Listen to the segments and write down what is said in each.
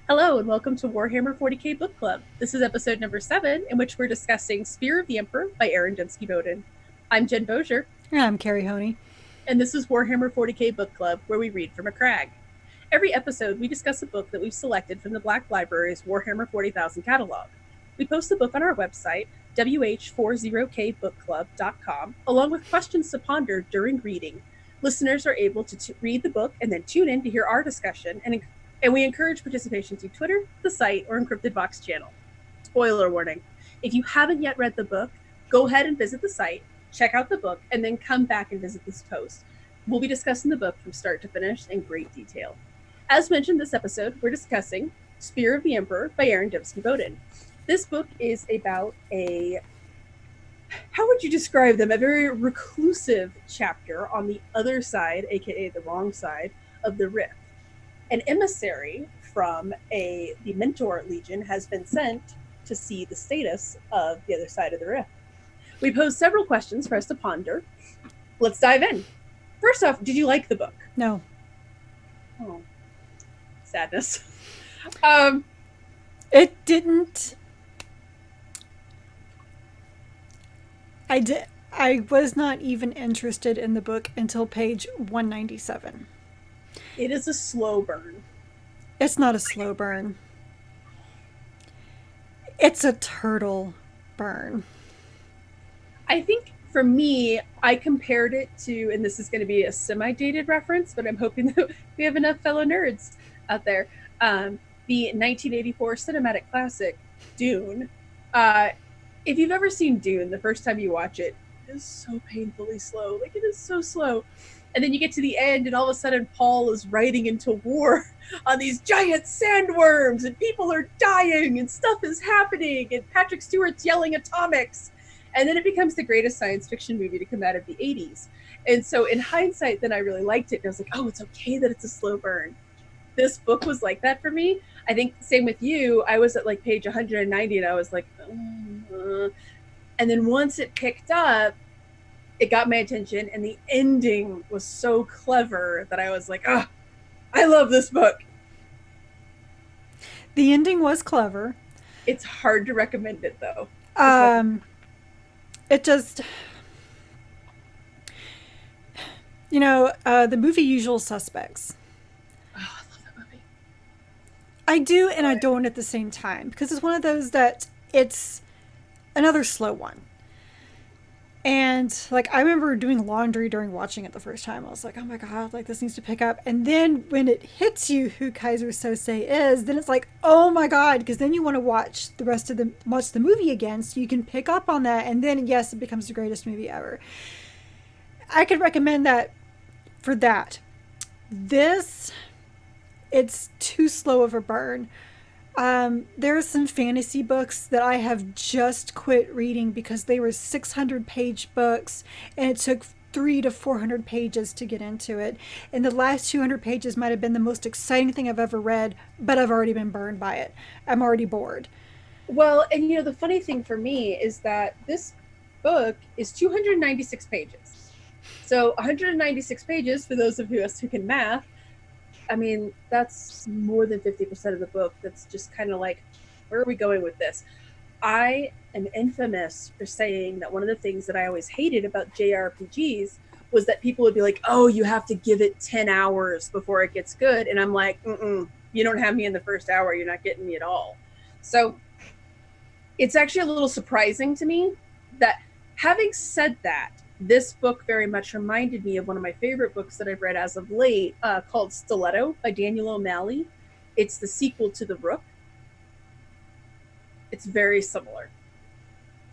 Hello and welcome to Warhammer 40k Book Club. This is episode number 7, in which we're discussing Spear of the Emperor by Aaron Dembski-Bowden. I'm Jen Bozier, I'm Carrie Honey. and this is Warhammer 40k Book Club, where we read from a crag. Every episode, we discuss a book that we've selected from the Black Library's Warhammer 40,000 catalog. We post the book on our website, WH40kbookclub.com, along with questions to ponder during reading. Listeners are able to read the book and then tune in to hear our discussion, and we encourage participation through Twitter, the site, or Encrypted Box channel. Spoiler warning. If you haven't yet read the book, go ahead and visit the site, check out the book, and then come back and visit this post. We'll be discussing the book from start to finish in great detail. As mentioned this episode, we're discussing Spear of the Emperor by Aaron Dembski-Bowden. This book is about how would you describe them? A very reclusive chapter on the other side, aka the wrong side, of the rift. An emissary from the Mentor Legion has been sent to see the status of the other side of the rift. We pose several questions for us to ponder. Let's dive in. First off, did you like the book? No. Oh, sadness. It didn't. I was not even interested in the book until page 197. It is a slow burn. It's not a slow burn. It's a turtle burn. I think for me, I compared it to, and this is going to be a semi-dated reference, but I'm hoping that we have enough fellow nerds out there. The 1984 cinematic classic, Dune. If you've ever seen Dune, the first time you watch it, it is so painfully slow. Like, it is so slow. And then you get to the end, and all of a sudden, Paul is riding into war on these giant sandworms, and people are dying, and stuff is happening, and Patrick Stewart's yelling atomics. And then it becomes the greatest science fiction movie to come out of the 80s. And so in hindsight, then I really liked it. And I was like, oh, it's okay that it's a slow burn. This book was like that for me. I think same with you. I was at like page 190 and I was like, and then once it picked up, it got my attention, and the ending was so clever that I was like, oh, I love this book. The ending was clever. It's hard to recommend it though. It just, the movie Usual Suspects. Oh, I love that movie. I do and I don't at the same time, because it's one of those that it's another slow one. And like, I remember doing laundry during watching it the first time. I was like, oh my God, like this needs to pick up. And then when it hits you who Kaiser Sose is, then it's like, oh my God, because then you want to watch the movie again so you can pick up on that. And then yes, it becomes the greatest movie ever. I could recommend that for that. This, it's too slow of a burn. There are some fantasy books that I have just quit reading because they were 600-page books, and it took 300 to 400 pages to get into it. And the last 200 pages might have been the most exciting thing I've ever read, but I've already been burned by it. I'm already bored. Well, and the funny thing for me is that this book is 296 pages. So 196 pages, for those of us who can math, I mean, that's more than 50% of the book. That's just kind of like, where are we going with this? I am infamous for saying that one of the things that I always hated about JRPGs was that people would be like, oh, you have to give it 10 hours before it gets good. And I'm like, you don't have me in the first hour. You're not getting me at all. So it's actually a little surprising to me that, having said that, this book very much reminded me of one of my favorite books that I've read as of late, called Stiletto by Daniel O'Malley. It's the sequel to The Rook. It's very similar.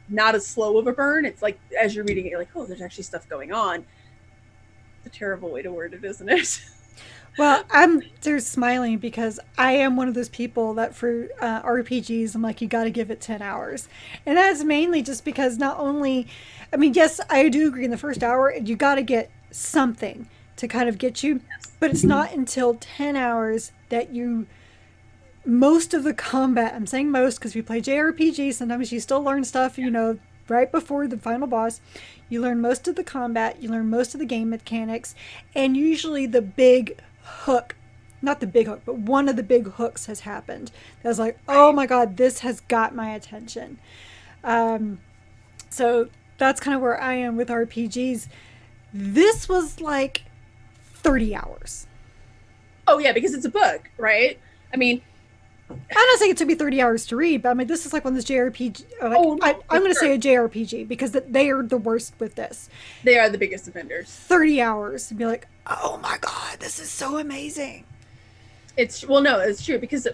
Not as slow of a burn. It's like, as you're reading it, you're like, oh, there's actually stuff going on. It's a terrible way to word it, isn't it? Well, I'm just smiling because I am one of those people that for RPGs, I'm like, you got to give it 10 hours. And that's mainly just because not only, I mean, yes, I do agree in the first hour, you got to get something to kind of get you, but it's not until 10 hours that most of the combat, I'm saying most because we play JRPG, sometimes you still learn stuff, right before the final boss. You learn most of the combat, you learn most of the game mechanics, and usually the big hook not the big hook, but one of the big hooks has happened. I was like, oh my God, this has got my attention. So that's kind of where I am with RPGs. This was like 30 hours. Oh yeah, because it's a book, right? I mean, I'm not saying it took me 30 hours to read, but I mean, this is like one of those JRPG. I'm going to say a JRPG because they are the worst with this. They are the biggest offenders. 30 hours and be like, oh my God, this is so amazing. It's true because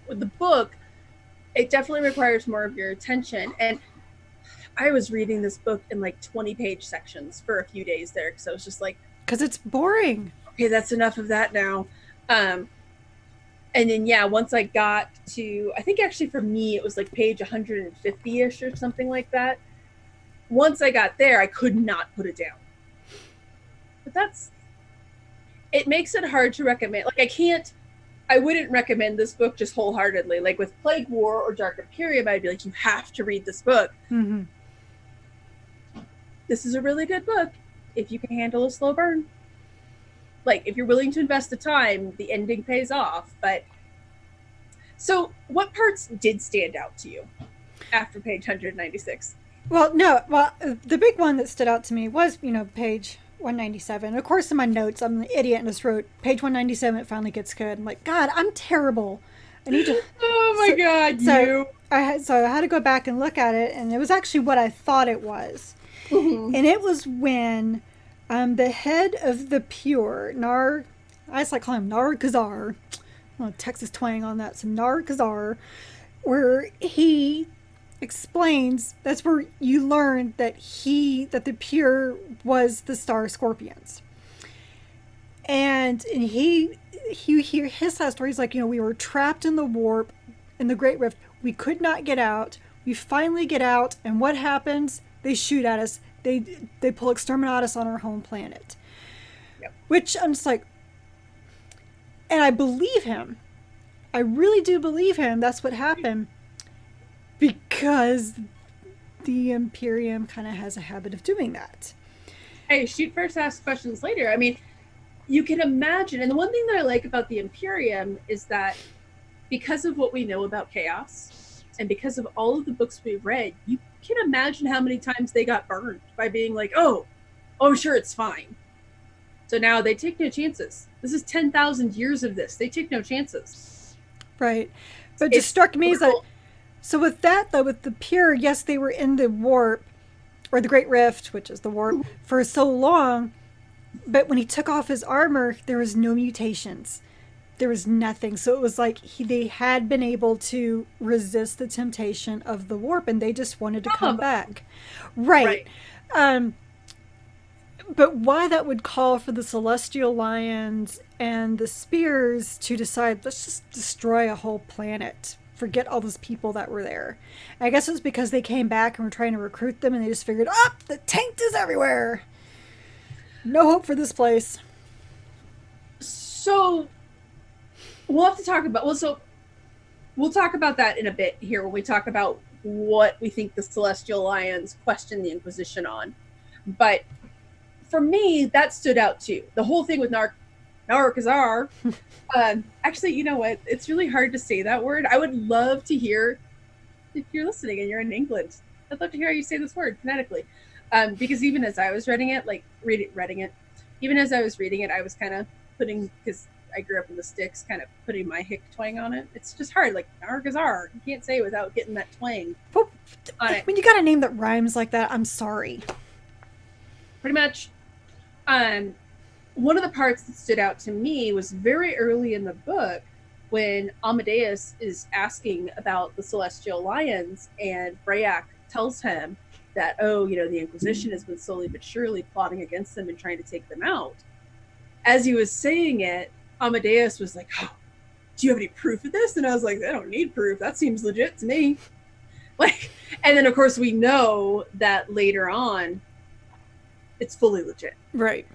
with the book, it definitely requires more of your attention. And I was reading this book in like 20-page sections for a few days there because I was just like, because it's boring. Okay, that's enough of that now. And then, yeah, once I got to, I think actually for me, it was like page 150-ish or something like that. Once I got there, I could not put it down. But it makes it hard to recommend. Like, I wouldn't recommend this book just wholeheartedly. Like with Plague War or Dark Imperium, I'd be like, you have to read this book. Mm-hmm. This is a really good book if you can handle a slow burn. Like, if you're willing to invest the time, the ending pays off. But so what parts did stand out to you after page 196? Well, the big one that stood out to me was, page 197. Of course, in my notes, I'm the idiot and just wrote page 197. It finally gets good. I'm like, God, I'm terrible. I need to. Oh my God, you. I had to go back and look at it, and it was actually what I thought it was. Mm-hmm. And it was when the head of the Pure, I just like calling him Nar-Kazar. Texas twang on that. So Nar-Kazar, where he explains, that's where you learn that the Pure was the Star Scorpions. And he hear his side story. He's like, we were trapped in the warp, in the Great Rift. We could not get out. We finally get out, and what happens? They shoot at us. They pull exterminatus on our home planet. Yep. Which I'm just like, and I believe him. I really do believe him. That's what happened. Because the Imperium kind of has a habit of doing that. Hey, shoot first, ask questions later. I mean, you can imagine, and the one thing that I like about the Imperium is that because of what we know about chaos, and because of all of the books we've read, you can imagine how many times they got burned by being like, oh, sure, it's fine. So now they take no chances. This is 10,000 years of this. They take no chances. Right. But it just struck me as that, so with that, though, with the Pure, yes, they were in the warp, or the Great Rift, which is the warp, for so long, but when he took off his armor, there was no mutations. There was nothing. So it was like they had been able to resist the temptation of the warp, and they just wanted to come back. Right. But why that would call for the Celestial Lions and the Spears to decide, let's just destroy a whole planet. Forget all those people that were there. I guess it was because they came back and were trying to recruit them, and they just figured, the taint is everywhere. No hope for this place. So we'll have to talk about, we'll talk about that in a bit here when we talk about what we think the Celestial Lions question the Inquisition on. But for me, that stood out too. The whole thing with Nar-Kazar. Actually, you know what? It's really hard to say that word. I would love to hear, if you're listening and you're in England, I'd love to hear how you say this word phonetically. Because even as I was reading it, even as I was reading it, I was kind of putting, because I grew up in the sticks, kind of putting my hick twang on it. It's just hard, like Nar-Kazar. You can't say it without getting that twang on it. When you got a name that rhymes like that, I'm sorry. Pretty much. One of the parts that stood out to me was very early in the book when Amadeus is asking about the Celestial Lions, and Brayak tells him that, the Inquisition has been slowly but surely plotting against them and trying to take them out. As he was saying it, Amadeus was like, do you have any proof of this? And I was like, I don't need proof. That seems legit to me. And then of course we know that later on, it's fully legit. Right.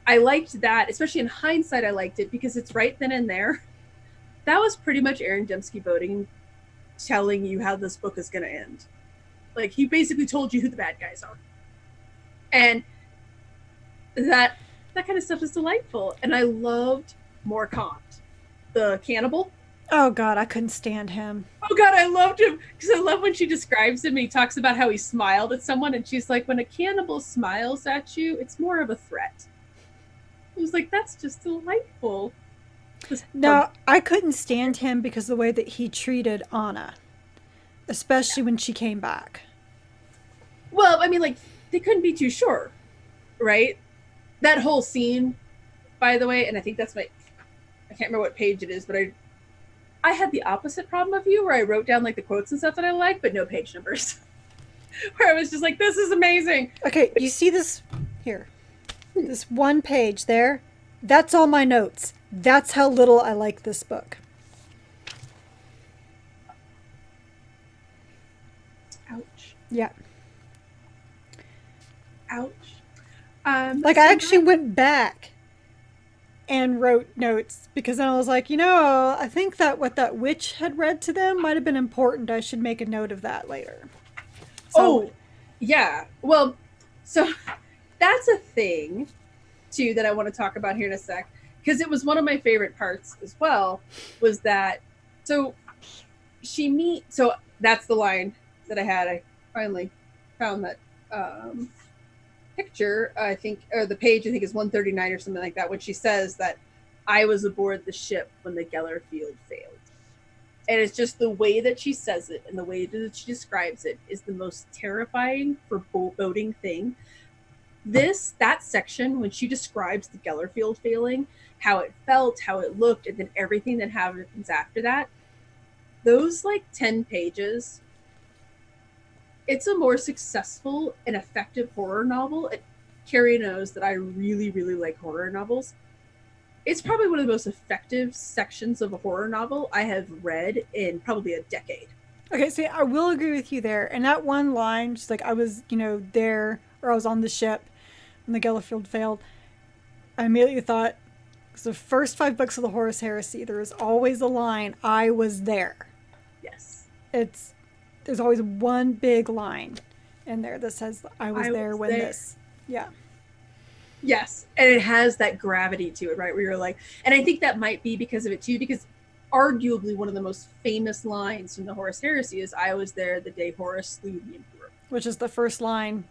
I liked that, especially in hindsight, I liked it because it's right then and there. That was pretty much Aaron Dembski-Bowden telling you how this book is going to end. Like, he basically told you who the bad guys are. And that kind of stuff is delightful. And I loved Morkant. the cannibal. Oh God, I couldn't stand him. Oh God, I loved him because I love when she describes him. And he talks about how he smiled at someone, and she's like, "When a cannibal smiles at you, it's more of a threat." I was like, "That's just delightful." No, I couldn't stand him because of the way that he treated Anna, especially when she came back. Well, I mean, like they couldn't be too sure, right? That whole scene, by the way, and I think that's my, I can't remember what page it is, but I had the opposite problem of you, where I wrote down like the quotes and stuff that I like, but no page numbers. Where I was just like, "This is amazing." Okay, you see this here? This one page there? That's all my notes. That's how little I like this book. Ouch. Yeah. Ouch. Like, I actually went back and wrote notes because then I was like, I think that what that witch had read to them might have been important. I should make a note of that later. So, yeah. Well, so that's a thing, too, that I want to talk about here in a sec. Because it was one of my favorite parts as well, was that, so so that's the line that I had. I finally found that picture, I think, or the page, I think is 139 or something like that, when she says that I was aboard the ship when the Gellerfield failed. And it's just the way that she says it and the way that she describes it is the most terrifying, foreboding thing. That section, when she describes the Gellerfield failing, how it felt, how it looked, and then everything that happens after that, those like 10 pages, it's a more successful and effective horror novel. Carrie knows that I really, really like horror novels. It's probably one of the most effective sections of a horror novel I have read in probably a decade. Okay, see, I will agree with you there. And that one line, just like I was, there, or I was on the ship when the Gellerfield failed, I immediately thought, because the first 5 books of the Horus Heresy, there is always a line, I was there. Yes. There's always one big line in there that says, I was there when this. Yeah. Yes. And it has that gravity to it, right? Where you're like, and I think that might be because of it too, because arguably one of the most famous lines from the Horus Heresy is, I was there the day Horus slew the Emperor. Which is the first line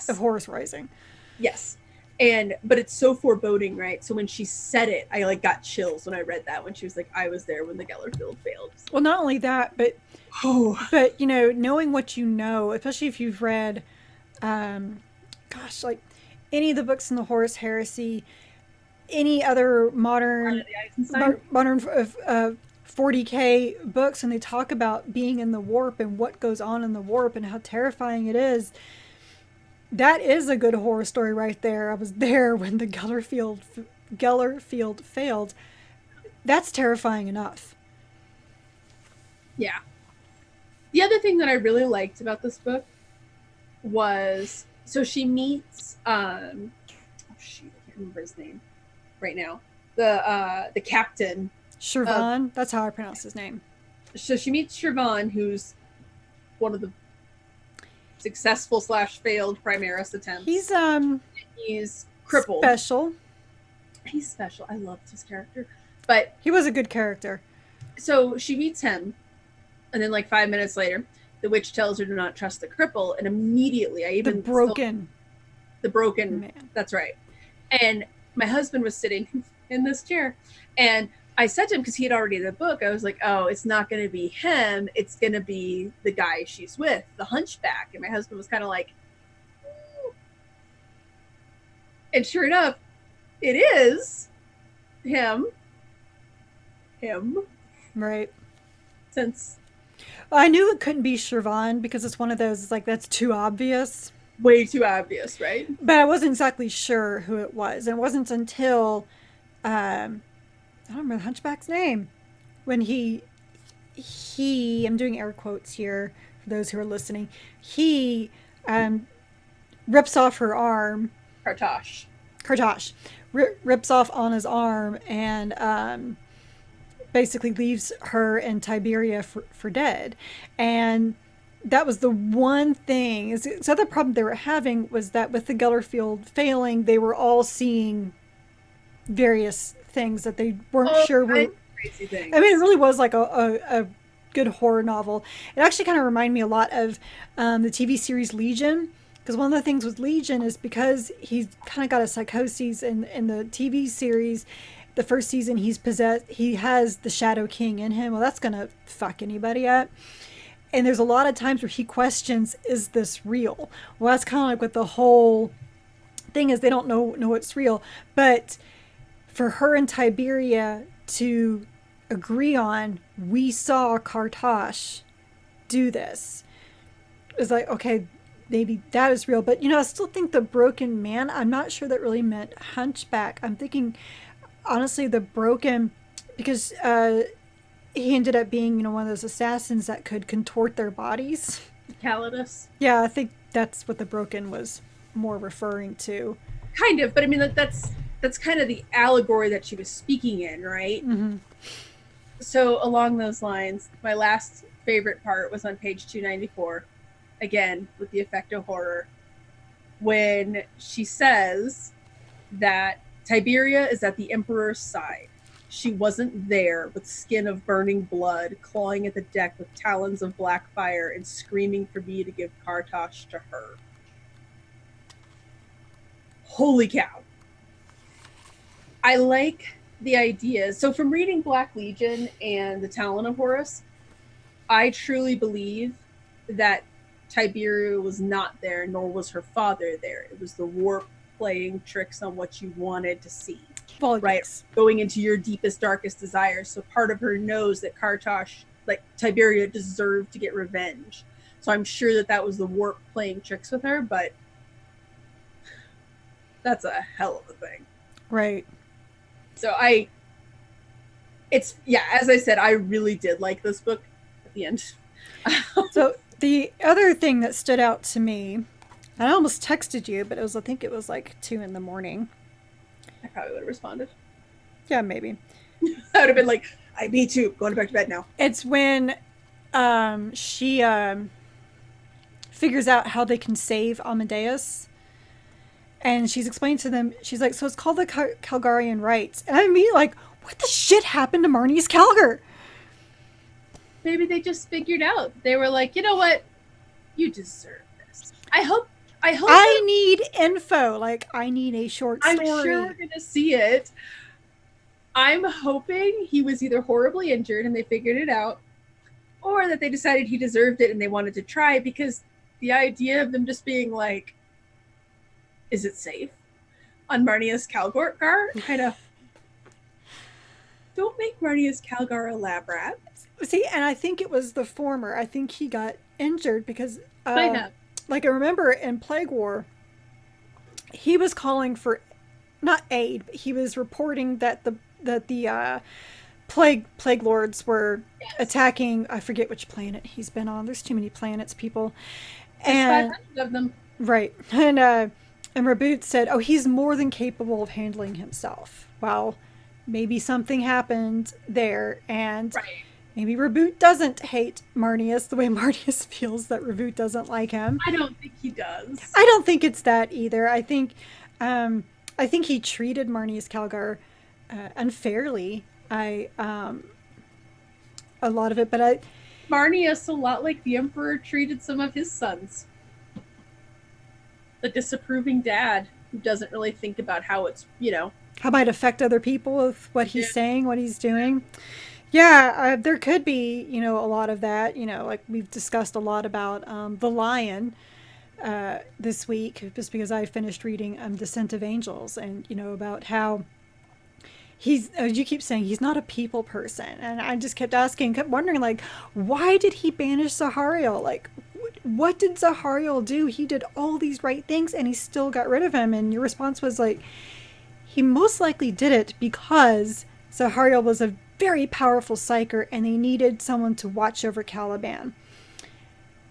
of Horus Rising. Yes. But it's so foreboding, right? So when she said it, I like got chills when I read that, when she was like, I was there when the Gellerfield failed. Well, not only that, but knowing what you know, especially if you've read, like any of the books in the Horus Heresy, any other modern 40k books, and they talk about being in the warp and what goes on in the warp and how terrifying it is. That is a good horror story right there. I was there when the Gellerfield failed. That's terrifying enough. Yeah. The other thing that I really liked about this book was, so she meets I can't remember his name right now. The captain. Shervan, that's how I pronounce his name. So she meets Shervan, who's one of the successful / failed Primaris attempts. He's crippled. He's special. I loved his character. But he was a good character. So she meets him, and then like 5 minutes later, the witch tells her to not trust the cripple, and immediately the broken man. That's right. And my husband was sitting in this chair, and I said to him, because he had already read the book, I was like, oh, it's not going to be him. It's going to be the guy she's with, the hunchback. And my husband was kind of like, and sure enough, it is him. Right. Since I knew it couldn't be Shervan because it's one of those, like, that's too obvious. Way too obvious, right? But I wasn't exactly sure who it was. And it wasn't until, I don't remember the hunchback's name, when he, I'm doing air quotes here for those who are listening, he rips off her arm. Kartosh. Rips off Anna's arm and basically leaves her in Tiberia for dead. And that was the one thing. The other problem they were having was that with the Gellerfield failing, they were all seeing various things that they weren't sure were crazy things. I mean, it really was like a good horror novel. It actually kind of reminded me a lot of the TV series Legion. Because one of the things with Legion is because he's kind of got a psychosis in the TV series. The first season he's possessed, he has the Shadow King in him. Well, that's going to fuck anybody up. And there's a lot of times where he questions, is this real? Well, that's kind of like what the whole thing is. They don't know it's real. But for her and Tiberia to agree on, we saw Kartosh do this. It's like, okay, maybe that is real. But, I still think the broken man, I'm not sure that really meant hunchback. I'm thinking, honestly, the broken, because he ended up being, one of those assassins that could contort their bodies. Calidus. Yeah, I think that's what the broken was more referring to. Kind of, but I mean, that's kind of the allegory that she was speaking in, right? Mm-hmm. So along those lines, my last favorite part was on page 294. Again, with the effect of horror, when she says that Tiberia is at the Emperor's side. She wasn't there, with skin of burning blood, clawing at the deck with talons of black fire and screaming for me to give Kartosh to her. Holy cow. I like the idea. So from reading Black Legion and the Talon of Horus, I truly believe that Tiberia was not there, nor was her father there. It was the warp playing tricks on what you wanted to see. Well, right? Yes. Going into your deepest, darkest desires. So part of her knows that Kartosh, like Tiberia, deserved to get revenge. So I'm sure that was the warp playing tricks with her, but that's a hell of a thing. Right. So as I said, I really did like this book at the end. So the other thing that stood out to me, and I almost texted you, but I think it was like 2 a.m. I probably would have responded. Yeah, maybe. I would have been like, me too, going back to bed now. It's when she figures out how they can save Amadeus. And she's explaining to them, she's like, so it's called the Calgarian Rites. And I'm immediately like, what the shit happened to Marnie's Calgar? Maybe they just figured out. They were like, you know what? You deserve this. I hope I need info. Like, I need a short story. I'm sure we're going to see it. I'm hoping he was either horribly injured and they figured it out, or that they decided he deserved it and they wanted to try, because the idea of them just being like, is it safe on Marnia's Calgar? Kind of. Don't make Marnia's Calgar a lab rat. See, and I think it was the former. I think he got injured because, like I remember in Plague War, he was calling for, not aid, but he was reporting that the plague lords were attacking. I forget which planet he's been on. There's too many planets, people. There's 500 of them. Right, and Reboot said, "Oh, he's more than capable of handling himself." Well, maybe something happened there, and. Right. Maybe Reboot doesn't hate Marnius the way Marnius feels that Reboot doesn't like him. I don't think he does. I don't think it's that either. I think he treated Marnius Calgar unfairly. A lot of it, but Marnius a lot like the Emperor treated some of his sons. The disapproving dad who doesn't really think about how it's, how it might affect other people with what he's saying, what he's doing. Yeah, there could be, a lot of that. Like we've discussed a lot about The Lion this week, just because I finished reading Descent of Angels, and, about how you keep saying he's not a people person. And I just kept wondering, like, why did he banish Zahariel? Like, what did Zahariel do? He did all these right things and he still got rid of him. And your response was like, he most likely did it because Zahariel was a very powerful psyker and they needed someone to watch over Caliban.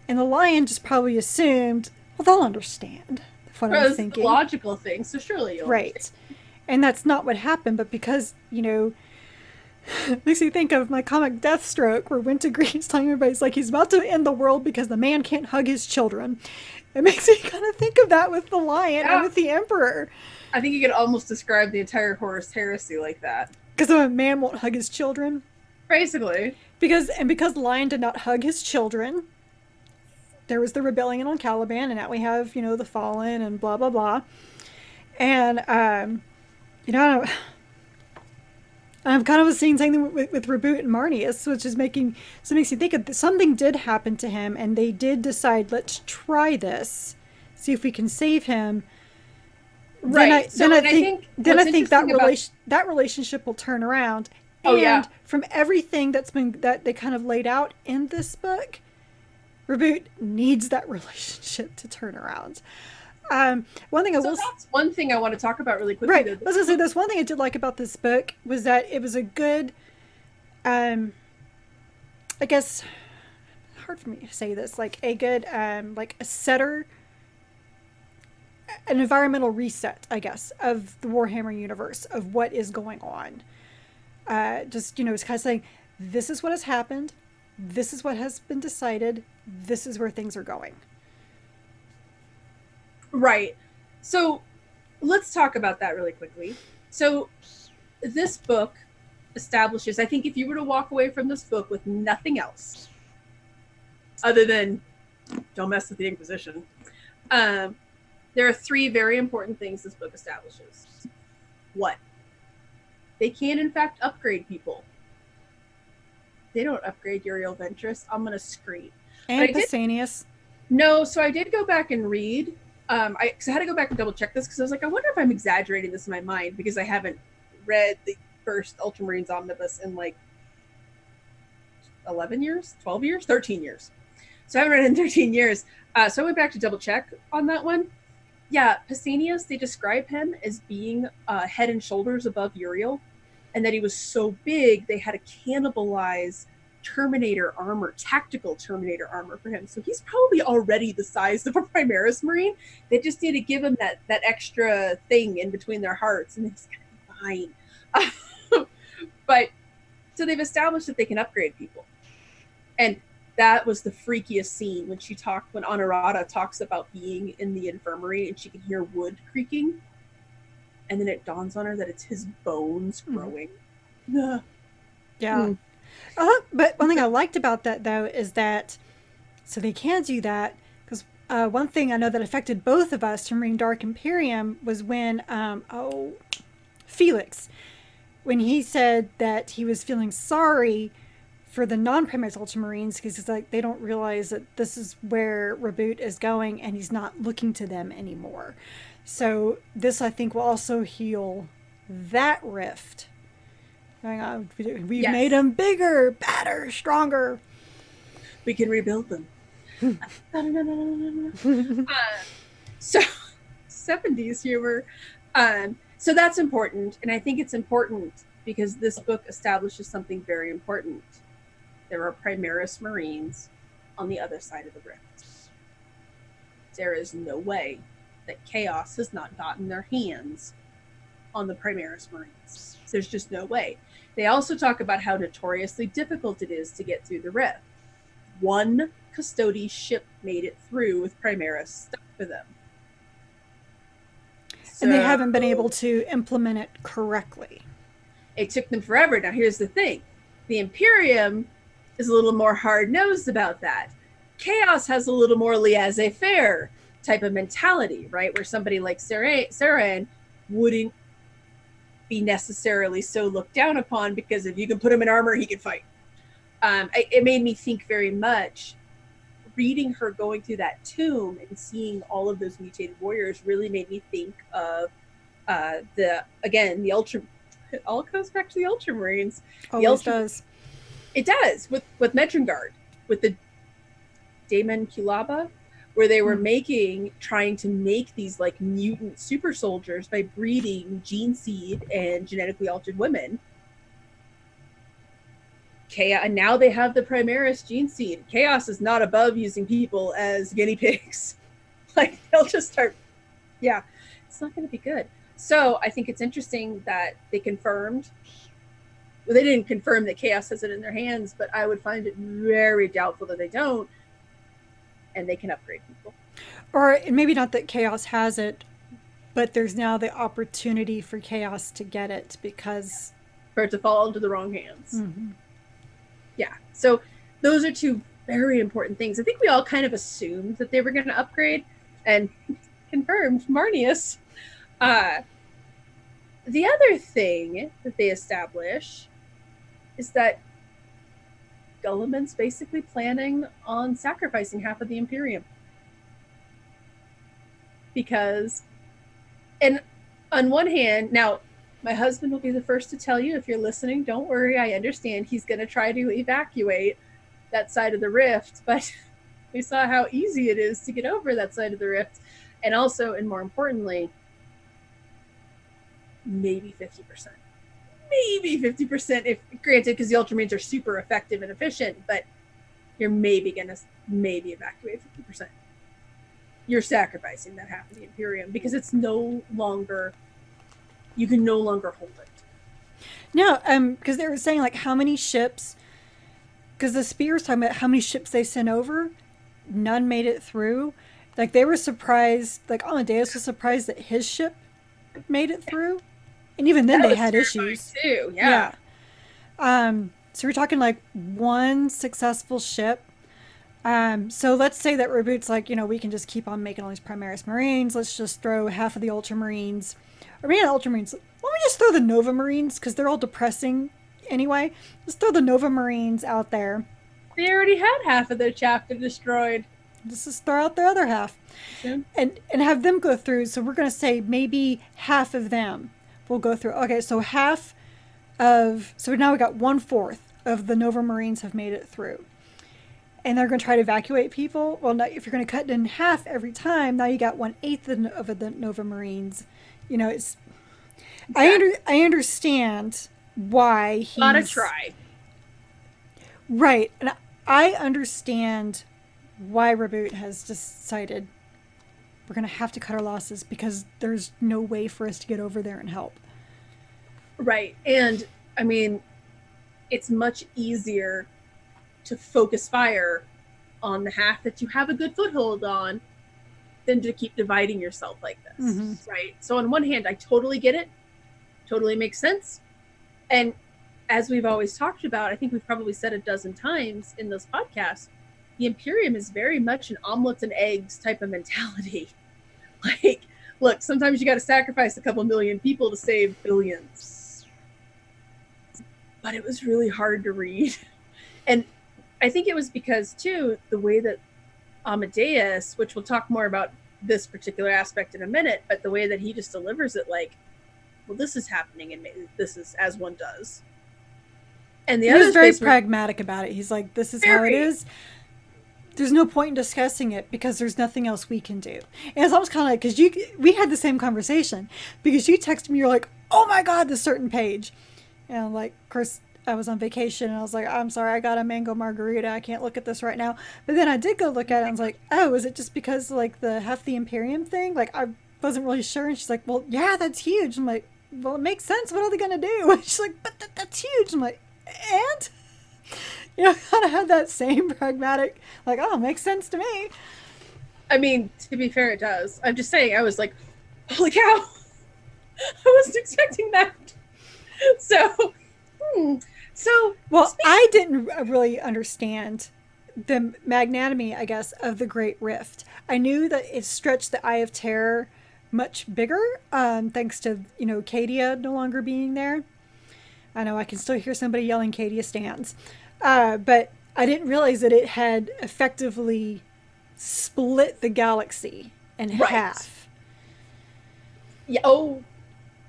And the Lion just probably assumed, well, they'll understand what I'm thinking. The logical thing, so surely you'll understand. And that's not what happened, but because, makes me think of my comic Deathstroke, where Wintergreen's telling everybody like he's about to end the world because the man can't hug his children. It makes me kind of think of that with the Lion and with the Emperor. I think you could almost describe the entire Horus Heresy like that. Because a man won't hug his children. Basically. Because Lion did not hug his children, there was the rebellion on Caliban, and now we have, the Fallen and blah, blah, blah. And, I'm kind of seeing something with Reboot and Marnius, which is makes me think of something did happen to him, and they did decide, let's try this, see if we can save him. Right. Then I think that relationship will turn around. Oh, yeah. From everything that they kind of laid out in this book, Reboot needs that relationship to turn around. That's one thing I want to talk about really quickly. Right. I was going to say, there's one thing I did like about this book was that it was a good, I guess, hard for me to say this, like a good, like a setter, an environmental reset, I guess, of the Warhammer universe, of what is going on. It's kind of saying, this is what has happened, this is what has been decided, this is where things are going. Right. So let's talk about that really quickly. So this book establishes, I think if you were to walk away from this book with nothing else other than don't mess with the Inquisition, there are 3 very important things this book establishes. What? They can, in fact, upgrade people. They don't upgrade Uriel Ventress. I'm going to scream. And Pausanias. No, so I did go back and read. I had to go back and double check this because I was like, I wonder if I'm exaggerating this in my mind because I haven't read the first Ultramarines omnibus in like 11 years, 12 years, 13 years. So I haven't read it in 13 years. So I went back to double check on that one. Yeah, Pausanias, they describe him as being head and shoulders above Uriel, and that he was so big they had to cannibalize Terminator armor, tactical Terminator armor for him. So he's probably already the size of a Primaris Marine. They just need to give him that extra thing in between their hearts, and he's gonna be fine. But so they've established that they can upgrade people, and that was the freakiest scene when Honorata talks about being in the infirmary and she can hear wood creaking, and then it dawns on her that it's his bones growing. Yeah. But one thing I liked about that, though, is that so they can do that because one thing I know that affected both of us from reading Dark Imperium was when Felix, when he said that he was feeling sorry for the non-Primaris Ultramarines because it's like they don't realize that this is where Reboot is going and he's not looking to them anymore. So this, I think, will also heal that rift. We've made them bigger, better, stronger. We can rebuild them. So 70s humor. So that's important. And I think it's important because this book establishes something very important. There are Primaris Marines on the other side of the rift. There is no way that Chaos has not gotten their hands on the Primaris Marines. There's just no way. They also talk about how notoriously difficult it is to get through the rift. One Custody ship made it through with Primaris stuck for them. And they haven't been able to implement it correctly. It took them forever. Now, here's the thing. The Imperium is a little more hard-nosed about that. Chaos has a little more laissez-faire type of mentality, right? Where somebody like Saran wouldn't be necessarily so looked down upon because if you can put him in armor, he can fight. It made me think very much. Reading her going through that tomb and seeing all of those mutated warriors really made me think of the Ultra. It all goes back to the Ultramarines. Always does. It does with Metrengard, with the Daemon Kulaba, where they were trying to make these like mutant super soldiers by breeding gene seed and genetically altered women. And now they have the Primaris gene seed. Chaos is not above using people as guinea pigs. Like they'll just start. Yeah, it's not going to be good. So I think it's interesting that they confirmed. Well, they didn't confirm that Chaos has it in their hands, but I would find it very doubtful that they don't. And they can upgrade people. Or maybe not that Chaos has it, but there's now the opportunity for Chaos to get it because for it to fall into the wrong hands. Mm-hmm. Yeah. So those are two very important things. I think we all kind of assumed that they were going to upgrade, and confirmed Marnius. The other thing that they establish is that Gulliman's basically planning on sacrificing half of the Imperium. Because, and on one hand, now my husband will be the first to tell you, if you're listening, don't worry, I understand. He's going to try to evacuate that side of the rift, but we saw how easy it is to get over that side of the rift. And also, and more importantly, maybe 50%. Maybe 50%, if granted, because the Ultramarines are super effective and efficient, but you're maybe going to evacuate 50%. You're sacrificing that half of the Imperium because it's no longer, you can no longer hold it. No, because they were saying like how many ships, because the Spears talking about how many ships they sent over, none made it through. Like they were surprised, like Amadeus was surprised that his ship made it through. And even then they had issues too. Yeah. So we're talking like one successful ship. So let's say that Reboot's like, we can just keep on making all these Primaris Marines. Let's just throw half of the Ultramarines. Or maybe not Ultramarines. Let me just throw the Nova Marines because they're all depressing anyway. Let's throw the Nova Marines out there. They already had half of their chapter destroyed. Just throw out their other half. And have them go through. So we're going to say maybe half of them will go through. Okay, so so now we got 1/4 of the Nova Marines have made it through. And they're going to try to evacuate people. Well, now, if you're going to cut it in half every time, now you got 1/8 of the Nova Marines. It's exactly. I understand why he's gotta try. Right, and I understand why Reboot has decided we're going to have to cut our losses because there's no way for us to get over there and help. Right, and I mean, it's much easier to focus fire on the half that you have a good foothold on than to keep dividing yourself like this, right? So on one hand, I totally get it. Totally makes sense. And as we've always talked about, I think we've probably said a dozen times in those podcasts, the Imperium is very much an omelets and eggs type of mentality. Like, look, sometimes you got to sacrifice a couple million people to save billions. But it was really hard to read. And I think it was because, too, the way that Amadeus, which we'll talk more about this particular aspect in a minute, but the way that he just delivers it, like, well, this is happening, and this is as one does. And the other was very pragmatic about it. He's like, this is how it is. There's no point in discussing it because there's nothing else we can do. And it's almost kind of like, because we had the same conversation, because you texted me, you're like, oh my God, this certain page. And I'm like, of course, I was on vacation and I was like, I'm sorry, I got a mango margarita. I can't look at this right now. But then I did go look at it and I was like, oh, is it just because like the half the Imperium thing? Like, I wasn't really sure. And she's like, well, yeah, that's huge. I'm like, well, it makes sense. What are they going to do? And she's like, but that's huge. I'm like, and? Kind of had that same pragmatic, like, oh, makes sense to me. I mean, to be fair, it does. I'm just saying, I was like, holy cow. I wasn't expecting that. So, well, I didn't really understand the magnanimity, I guess, of the Great Rift. I knew that it stretched the Eye of Terror much bigger, thanks to, Cadia no longer being there. I know I can still hear somebody yelling Cadia stands. But I didn't realize that it had effectively split the galaxy in half. Yeah. Oh,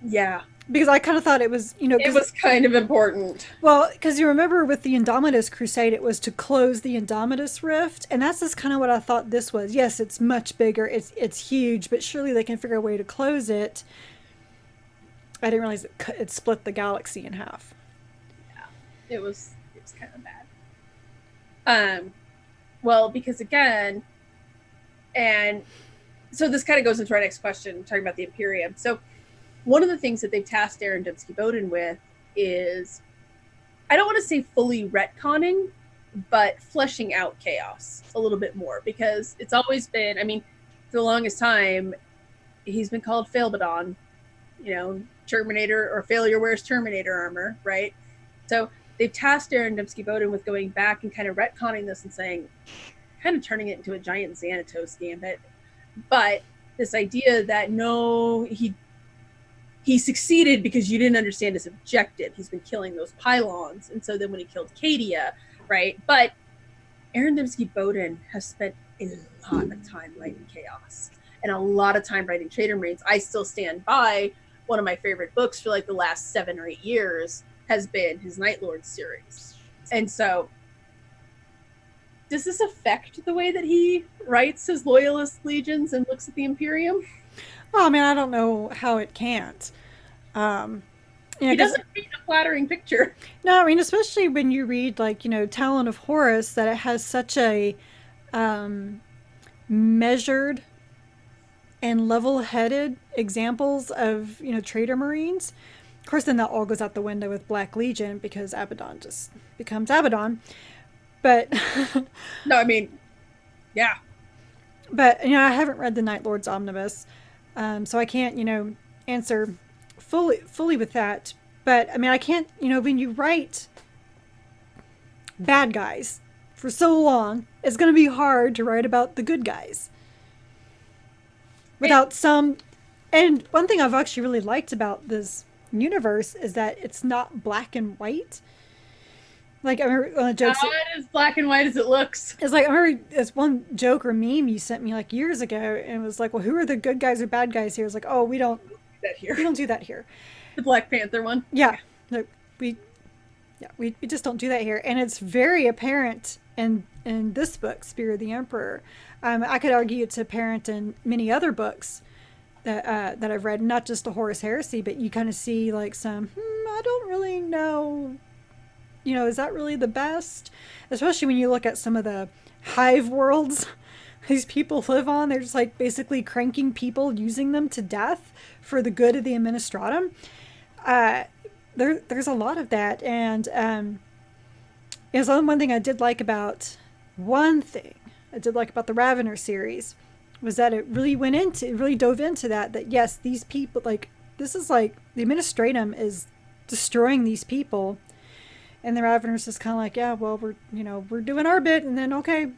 yeah. Because I kind of thought it was, it was kind of important. Well, because you remember with the Indomitus Crusade, it was to close the Indomitus Rift. And that's just kind of what I thought this was. Yes, it's much bigger. It's huge, but surely they can figure a way to close it. I didn't realize it split the galaxy in half. Yeah, it was kind of bad. Well, because again, and so this kind of goes into our next question, talking about the Imperium. So one of the things that they've tasked Aaron Dembski-Bowden with is, I don't want to say fully retconning, but fleshing out chaos a little bit more, because it's always been, I mean, for the longest time, he's been called Failbadon, Terminator or failure wears Terminator armor, right? So they've tasked Aaron Dembski-Bowden with going back and kind of retconning this and saying, kind of turning it into a giant Xanatos gambit. But this idea that no, he succeeded because you didn't understand his objective. He's been killing those pylons. And so then when he killed Cadia, right? But Aaron Dembski-Bowden has spent a lot of time writing chaos and a lot of time writing Traitor Marines. I still stand by one of my favorite books for like the last 7 or 8 years has been his Night Lord series. And so does this affect the way that he writes his Loyalist legions and looks at the Imperium? Well, I mean, I don't know how it can't. He doesn't paint a flattering picture. No, I mean, especially when you read, like, Talon of Horus, that it has such a measured and level-headed examples of, Traitor Marines. Of course, then that all goes out the window with Black Legion because Abaddon just becomes Abaddon. But no, I mean, yeah. But I haven't read the Night Lord's Omnibus, so I can't answer fully with that. But I mean, I can't when you write bad guys for so long, it's going to be hard to write about the good guys without some. And one thing I've actually really liked about this universe is that it's not black and white. Like, I remember one of the jokes. Not as black and white as it looks. It's like, I remember this one joke or meme you sent me like years ago, and it was like, well, who are the good guys or bad guys here? It's like, oh, we don't do that here. We don't do that here. The Black Panther one. Yeah. No, we just don't do that here. And it's very apparent in this book, Spear of the Emperor. I could argue it's apparent in many other books that I've read, not just the Horus Heresy, but you kind of see like some, I don't really know. Is that really the best? Especially when you look at some of the hive worlds these people live on. They're just like basically cranking people, using them to death for the good of the Administratum. There's a lot of that. And one thing I did like about the Ravener series was that it really dove into that yes, these people, like, this is like the Administratum is destroying these people. And the Raveners is kind of like, yeah, well, we're doing our bit, and then, okay,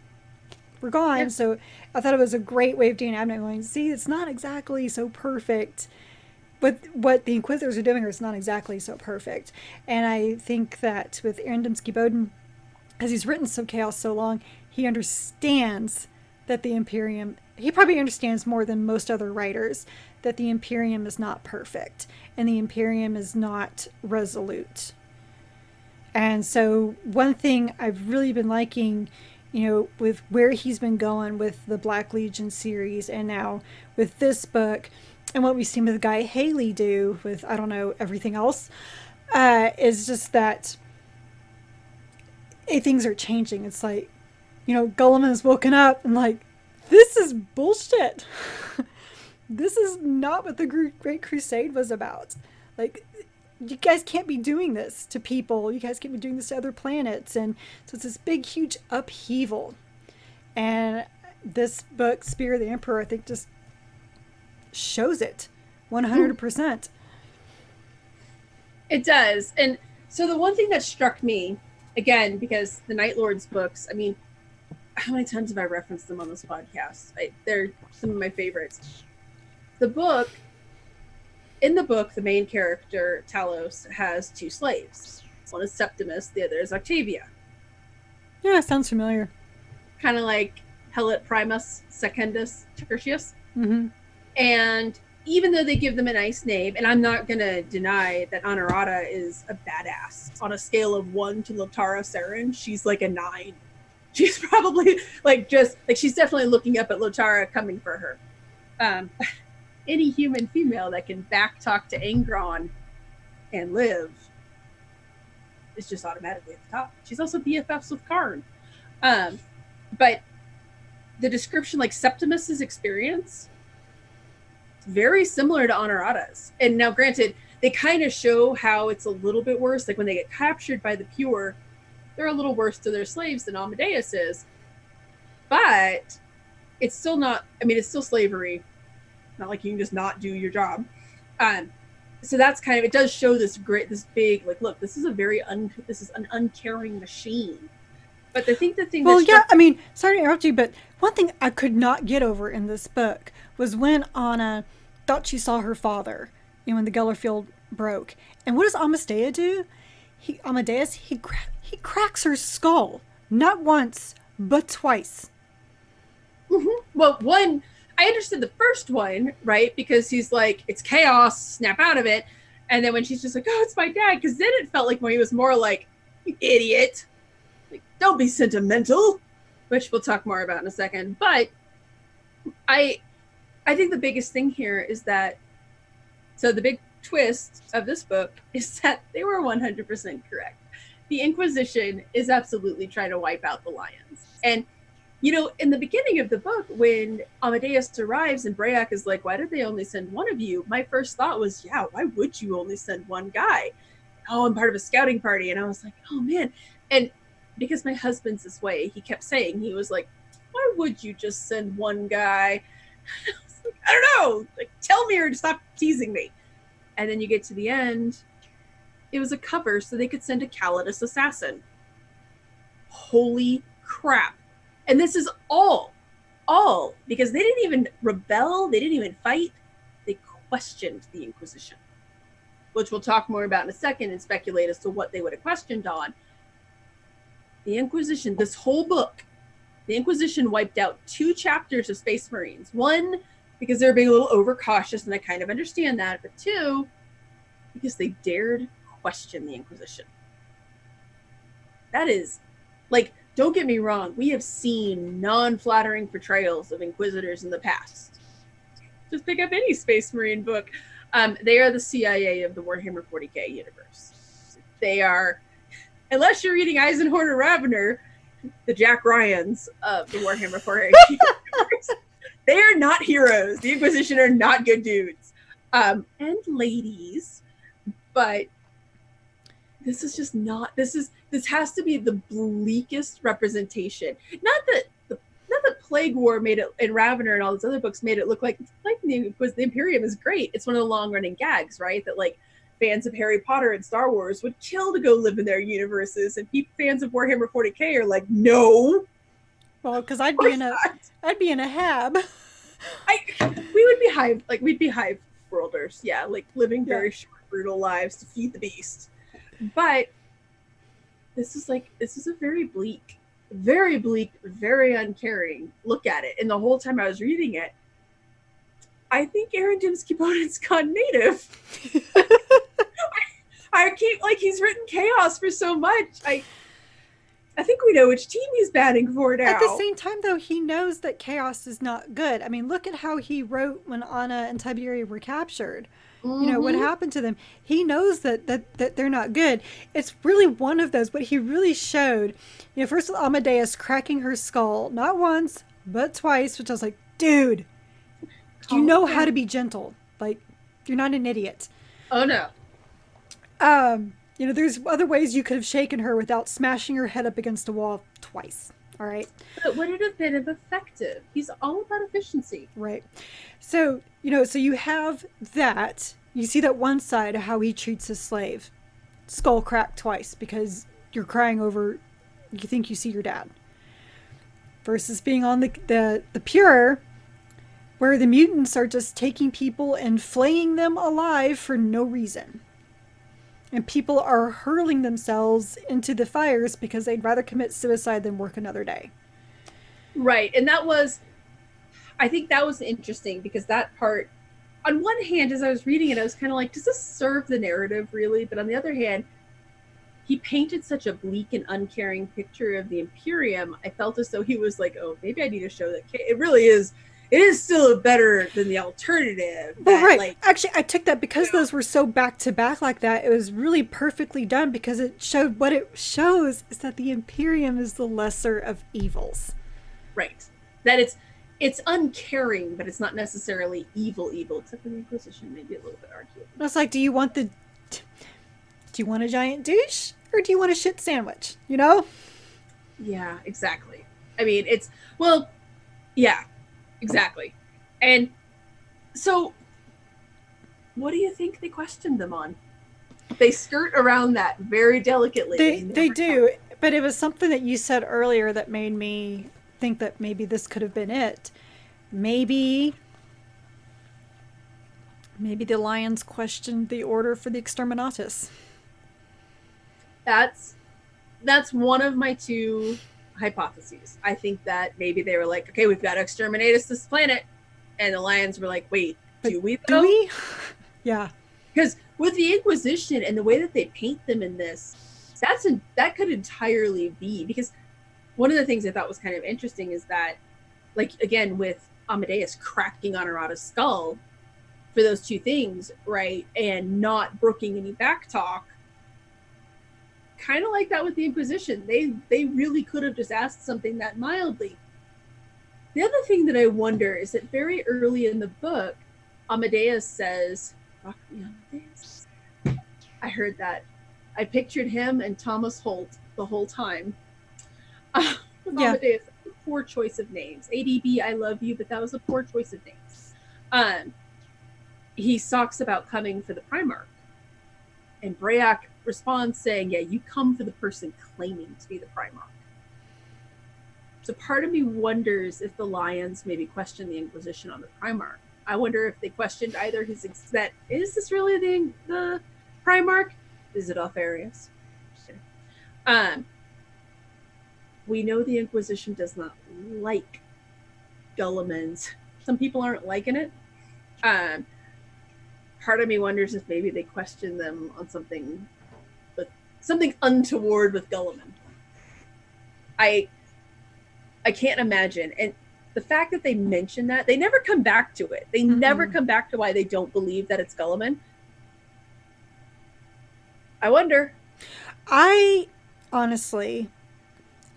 we're gone. Yeah. So I thought it was a great way of doing it. Going, see, it's not exactly so perfect. But what the Inquisitors are doing is not exactly so perfect. And I think that with Aaron Dembski-Bowden, as he's written some chaos so long, he understands that the Imperium, he probably understands more than most other writers, that the Imperium is not perfect. And the Imperium is not resolute. And so one thing I've really been liking, with where he's been going with the Black Legion series and now with this book and what we've seen with Guy Haley do with, I don't know, everything else, is just that things are changing. It's like, Guilliman has woken up and like, this is bullshit. This is not what the Great Crusade was about. Like, you guys can't be doing this to people. You guys can't be doing this to other planets. And so it's this big, huge upheaval. And this book, Spear of the Emperor, I think just shows it 100%. It does. And so the one thing that struck me, again, because the Night Lord's books, I mean, how many times have I referenced them on this podcast? They're some of my favorites. In the book, the main character, Talos, has 2 slaves. One is Septimus, the other is Octavia. Yeah, sounds familiar. Kind of like Helot Primus, Secundus, Tertius. Mm-hmm. And even though they give them a nice name, and I'm not going to deny that Honorata is a badass. On a scale of 1 to Lotara Saren, she's like a 9. She's probably she's definitely looking up at Lotara coming for her. Any human female that can backtalk to Angron and live is just automatically at the top. She's also BFFs with Karn. But the description, like Septimus's experience, it's very similar to Honorata's. And now, granted, they kind of show how it's a little bit worse. Like when they get captured by the Pure, they're a little worse to their slaves than Amadeus is. But it's still not, I mean, it's still slavery. Not like you can just not do your job. The so that's kind of, it does show this big, like, look, this is this is an uncaring machine. But I think the thing Well, that yeah, struck I mean, sorry to interrupt you, but one thing I could not get over in this book was when Anna thought she saw her father, when the Gellerfield broke. And what does Amastea do? He cracks her skull. Not once, but twice. well, one, I understood the first one, right? Because he's like, it's chaos, snap out of it. And then when she's just like, oh, it's my dad, because then it felt like when he was more like, you idiot, like, don't be sentimental, which we'll talk more about in a second. But I think the biggest thing here is that, so the big twist of this book is that they were 100% correct. The Inquisition is absolutely trying to wipe out the Lions. And, in the beginning of the book, when Amadeus arrives and Brayak is like, why did they only send one of you? My first thought was, yeah, why would you only send one guy? Oh, I'm part of a scouting party. And I was like, oh, man. And because my husband's this way, he kept saying, he was like, why would you just send one guy? I was like, I don't know. Like, tell me or stop teasing me. And then you get to the end. It was a cover so they could send a Calidus assassin. Holy crap. And this is all, because they didn't even rebel. They didn't even fight. They questioned the Inquisition, which we'll talk more about in a second and speculate as to what they would have questioned on. The Inquisition, this whole book, the Inquisition wiped out 2 chapters of Space Marines. 1, because they were being a little overcautious, and I kind of understand that. But 2, because they dared question the Inquisition. That is, like, don't get me wrong, we have seen non-flattering portrayals of Inquisitors in the past. Just pick up any Space Marine book. They are the CIA of the Warhammer 40k universe. They are, unless you're reading Eisenhorn or Ravener, the Jack Ryans of the Warhammer 40k universe, they are not heroes. The Inquisition are not good dudes. And ladies, but this is just not, this has to be the bleakest representation. Not that Plague War made it, and Ravener and all those other books made it look like the Imperium is great. It's one of the long running gags, right? That like fans of Harry Potter and Star Wars would kill to go live in their universes, and fans of Warhammer 40k are like, no. Well, because I'd be in a hab. We'd be hive worlders, yeah, like living very short, brutal lives to feed the beast. But this is a very bleak, very uncaring look at it. And the whole time I was reading it, I think Aaron Dembski-Bowden's gone native. I keep, like, he's written chaos for so much. I think we know which team he's batting for now. At the same time, though, he knows that chaos is not good. I mean, look at how he wrote when Anna and Tiberia were captured. Mm-hmm. What happened to them. He knows that they're not good. It's really one of those, but he really showed, first with Amadeus cracking her skull, not once, but twice, which I was like, dude, you know how to be gentle. Like, you're not an idiot. Oh, no. There's other ways you could have shaken her without smashing her head up against a wall twice. All right. But would it have been effective? He's all about efficiency. Right. So, so you have that. You see that one side of how he treats his slave. Skull cracked twice because you're crying over, you think you see your dad. Versus being on the pure, where the mutants are just taking people and flaying them alive for no reason. And people are hurling themselves into the fires because they'd rather commit suicide than work another day. Right. And I think that was interesting because that part, on one hand, as I was reading it, I was kind of like, does this serve the narrative really? But on the other hand, he painted such a bleak and uncaring picture of the Imperium. I felt as though he was like, oh, maybe I need to show that it really is. It is still better than the alternative. Well, right. Like, actually, I took that because those were so back to back like that. It was really perfectly done because it showed what it shows is that the Imperium is the lesser of evils. Right. That it's uncaring, but it's not necessarily evil, except for the Inquisition, maybe a little bit arguable. It's like, do you want a giant douche or do you want a shit sandwich? Yeah, exactly. I mean, yeah, exactly. And so what do you think they questioned them on? They skirt around that very delicately. They do, but it was something that you said earlier that made me think that maybe this could have been it. Maybe the Lions questioned the order for the Exterminatus. That's one of my two hypotheses. I think that maybe they were like, okay, we've got to exterminate us this planet, and the Lions were like, wait, do we though? Do we? Yeah. Because with the Inquisition and the way that they paint them in this, that could entirely be, because one of the things I thought was kind of interesting is that, like, again, with Amadeus cracking on Arata's skull for those two things, right, and not brooking any back talk, kind of like that with the Inquisition. They really could have just asked something that mildly. The other thing that I wonder is that very early in the book, Amadeus says, "Rock me, Amadeus." I heard that. I pictured him and Thomas Holt the whole time. With Amadeus, poor choice of names. ADB, I love you, but that was a poor choice of names. He talks about coming for the Primarch, and Brayak responds saying, yeah, you come for the person claiming to be the Primarch. So part of me wonders if the Lions maybe questioned the Inquisition on the Primarch. I wonder if they questioned either is this really the Primarch? Is it Alfarius? We know the Inquisition does not like Guilliman's. Some people aren't liking it. Part of me wonders if maybe they questioned them on something untoward with Guilliman. I can't imagine. And the fact that they mention that, they never come back to it. They never come back to why they don't believe that it's Guilliman. I wonder. I honestly,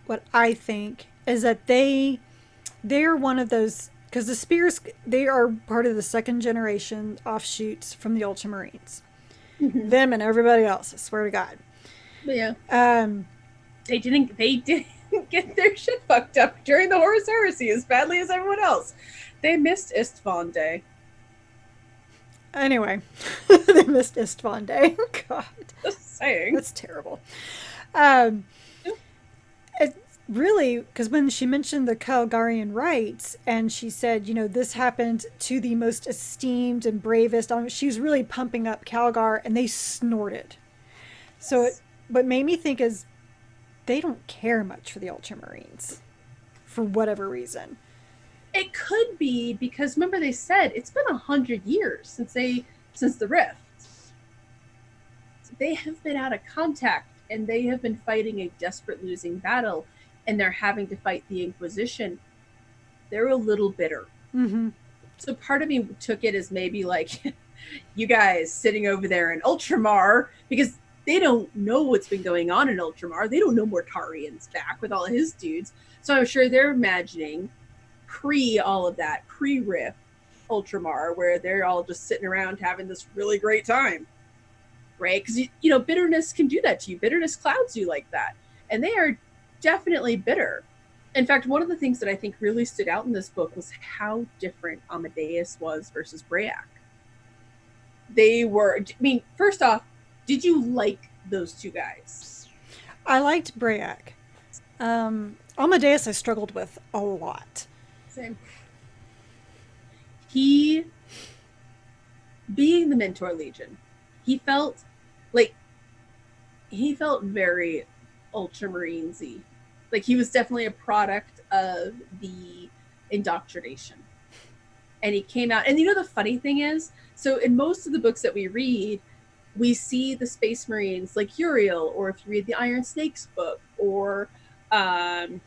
what I think is that they're one of those, because the Spears, they are part of the second generation offshoots from the Ultramarines. Mm-hmm. Them and everybody else, I swear to God. But yeah. They didn't get their shit fucked up during the Horus Heresy as badly as everyone else. They missed Istvan Day. Anyway, they missed Istvan Day. God. Just saying. That's terrible. It really, because when she mentioned the Calgarian rites, and she said, this happened to the most esteemed and bravest, she was really pumping up Calgar, and they snorted. So what made me think is they don't care much for the Ultramarines for whatever reason. It could be because, remember, they said it's been 100 years since the Rift. So they have been out of contact, and they have been fighting a desperate losing battle, and they're having to fight the Inquisition. They're a little bitter. Mm-hmm. So part of me took it as maybe like you guys sitting over there in Ultramar, because they don't know what's been going on in Ultramar. They don't know Mortarian's back with all of his dudes. So I'm sure they're imagining all of that, pre-Rift Ultramar, where they're all just sitting around having this really great time, right? Because, bitterness can do that to you. Bitterness clouds you like that. And they are definitely bitter. In fact, one of the things that I think really stood out in this book was how different Amadeus was versus Brayak. First off, did you like those two guys? I liked Brayak. Amadeus I struggled with a lot. Same. He, being the Mentor Legion, he felt very Ultramarines-y. Like, he was definitely a product of the indoctrination. And he came out, and the funny thing is, so in most of the books that we read, we see the Space Marines like Uriel, or if you read the Iron Snakes book, or the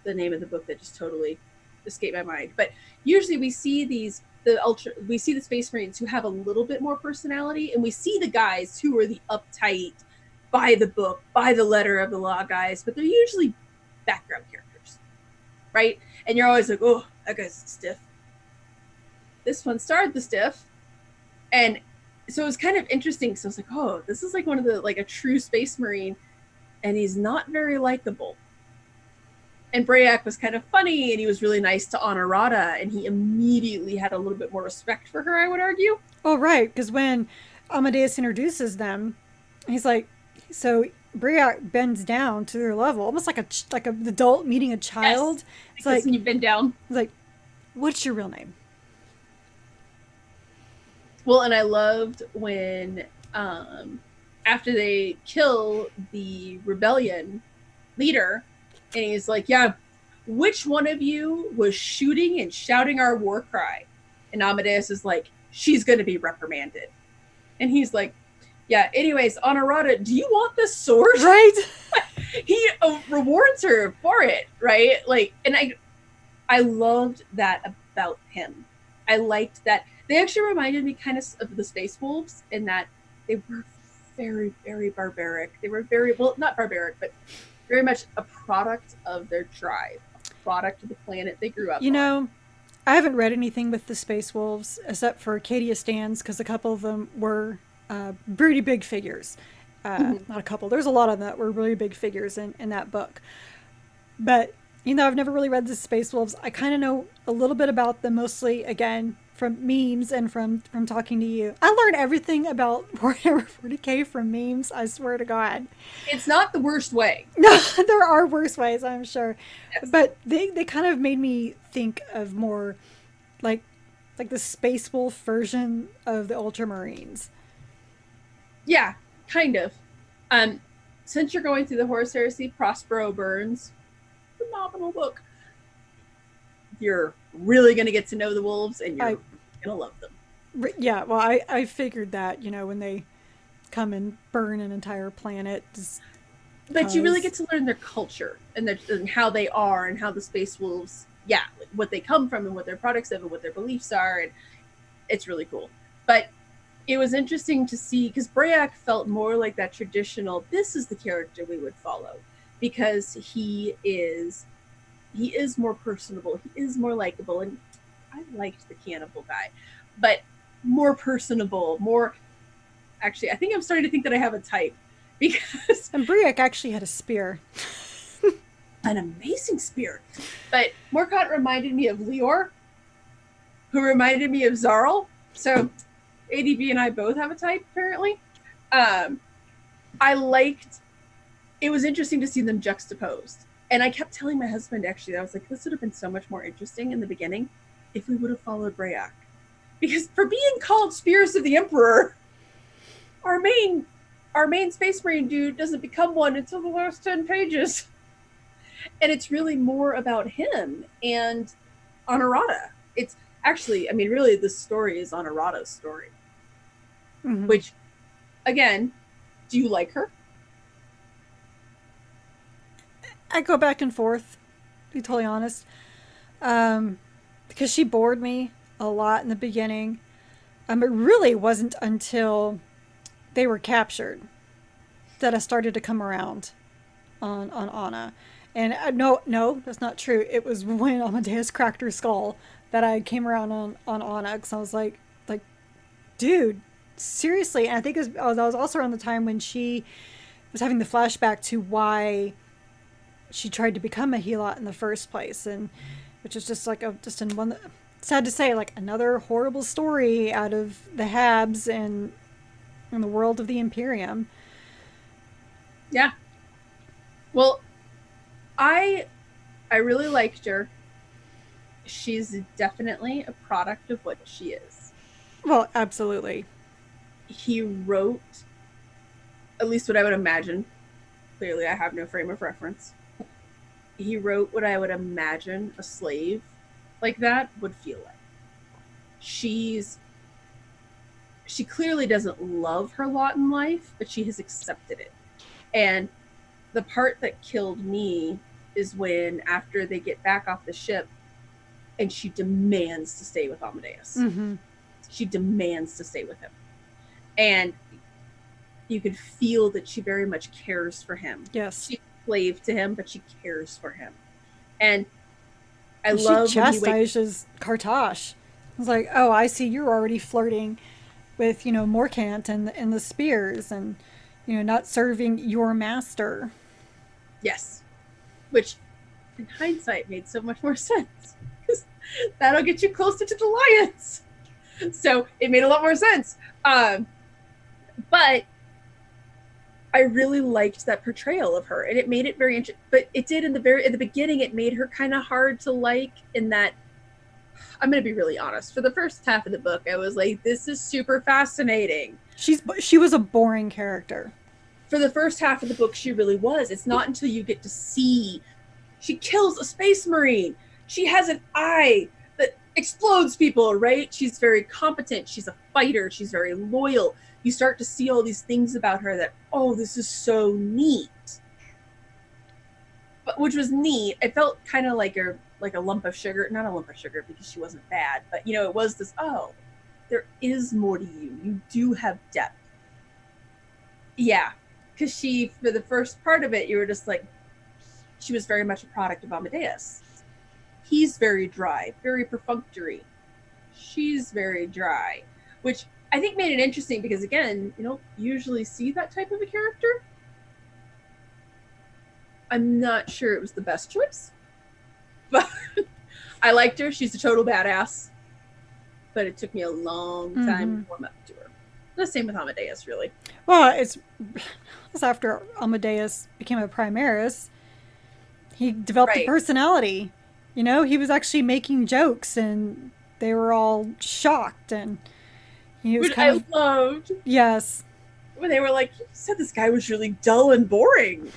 name of the book that just totally escaped my mind. But usually we see the Space Marines who have a little bit more personality, and we see the guys who are the uptight, by the book, by the letter of the law guys, but they're usually background characters, right? And you're always like, oh, that guy's stiff. This one starred the stiff, and so it was kind of interesting. So I was like, oh, this is like one of the, like, a true Space Marine, and he's not very likable. And Brayak was kind of funny, and he was really nice to Honorata, and he immediately had a little bit more respect for her, I would argue. Oh, right, because when Amadeus introduces them, he's like, so Briak bends down to their level, almost like an adult meeting a Yes, child. It's because like, you've been down. it's like, what's your real name? Well, and I loved when after they kill the rebellion leader, and he's like, yeah, which one of you was shooting and shouting our war cry? And Amadeus is like, she's going to be reprimanded. And he's like, yeah, anyways, Honorata, do you want this sword? Right? He rewards her for it, right? Like, and I loved that about him. I liked that. They actually reminded me kind of the Space Wolves in that they were very, very barbaric. They were very, well, not barbaric, but very much a product of their tribe, a product of the planet they grew up You on. know, I haven't read anything with the Space Wolves except for Acadia Stands because a couple of them were pretty big figures. Not a couple. There's a lot of them that were really big figures in that book. But I've never really read the Space Wolves. I kind of know a little bit about them, mostly again from memes and from talking to you. I learned everything about Warhammer 40k from memes. I swear to God. It's not the worst way. No, there are worse ways, I'm sure. Yes. But they kind of made me think of more like the Space Wolf version of the Ultramarines. Yeah, kind of. Since you're going through the Horus Heresy, Prospero Burns, phenomenal book. You're really going to get to know the wolves, and you're going to love them. Yeah, well, I figured that, when they come and burn an entire planet. But you really get to learn their culture and how they are and how the Space Wolves, what they come from and what their products of and what their beliefs are. And it's really cool. But it was interesting to see, because Brayak felt more like that traditional, this is the character we would follow, because he is more personable, he is more likable, and I liked the cannibal guy, but more personable, more, actually, I think I'm starting to think that I have a type, because and Brayak actually had a spear. an amazing spear. But Morcott reminded me of Lior, who reminded me of Zarl, so ADB and I both have a type, apparently. I liked, it was interesting to see them juxtaposed. And I kept telling my husband, actually, I was like, this would have been so much more interesting in the beginning if we would have followed Brayak. Because for being called Spears of the Emperor, our main Space Marine dude doesn't become one until the last 10 pages. And it's really more about him and Honorata. It's actually, I mean, really, the story is Honorata's story. Mm-hmm. Which, again, do you like her? I go back and forth, to be totally honest. Because she bored me a lot in the beginning. It really wasn't until they were captured that I started to come around on Anna. And no, that's not true. It was when Amadeus cracked her skull that I came around on Anna, because I was like, dude, seriously. And I think that was also around the time when she was having the flashback to why she tried to become a Helot in the first place, and which is just like just in one, sad to say, like another horrible story out of the Habs and in the world of the Imperium. Yeah. Well, I really liked her. She's definitely a product of what she is. Well, absolutely. He wrote, at least what I would imagine, clearly I have no frame of reference, he wrote what I would imagine a slave like that would feel like. She clearly doesn't love her lot in life, but she has accepted it. And the part that killed me is when, after they get back off the ship, and she demands to stay with Amadeus. Mm-hmm. She demands to stay with him. And you could feel that she very much cares for him. Yes. She's a slave to him, but she cares for him. And I love she chastises Kartash. It's like, oh, I see you're already flirting with, Morkant and the spears, and, not serving your master. Yes. Which in hindsight made so much more sense. Because that'll get you closer to the Lions. So it made a lot more sense. But I really liked that portrayal of her, and it made it very interesting. But it did in the beginning, it made her kind of hard to like. In that, I'm going to be really honest. For the first half of the book, I was like, "This is super fascinating." She was a boring character. For the first half of the book, she really was. It's not until you get to see she kills a space marine. She has an eye that explodes people, right? She's very competent. She's a fighter. She's very loyal. You start to see all these things about her that, oh, this is so neat. But which was neat. It felt kind of like a lump of sugar. Not a lump of sugar because she wasn't bad, but it was this, oh, there is more to you. You do have depth. Yeah. Because for the first part of it, you were just like, she was very much a product of Amadeus. He's very dry, very perfunctory. She's very dry, which I think made it interesting because, again, you don't usually see that type of a character. I'm not sure it was the best choice, but I liked her. She's a total badass, but it took me a long time to warm up to her. The same with Amadeus, really. Well, it's after Amadeus became a Primaris, he developed a personality. He was actually making jokes, and they were all shocked, and he was I loved. Yes. When they were like, you said this guy was really dull and boring.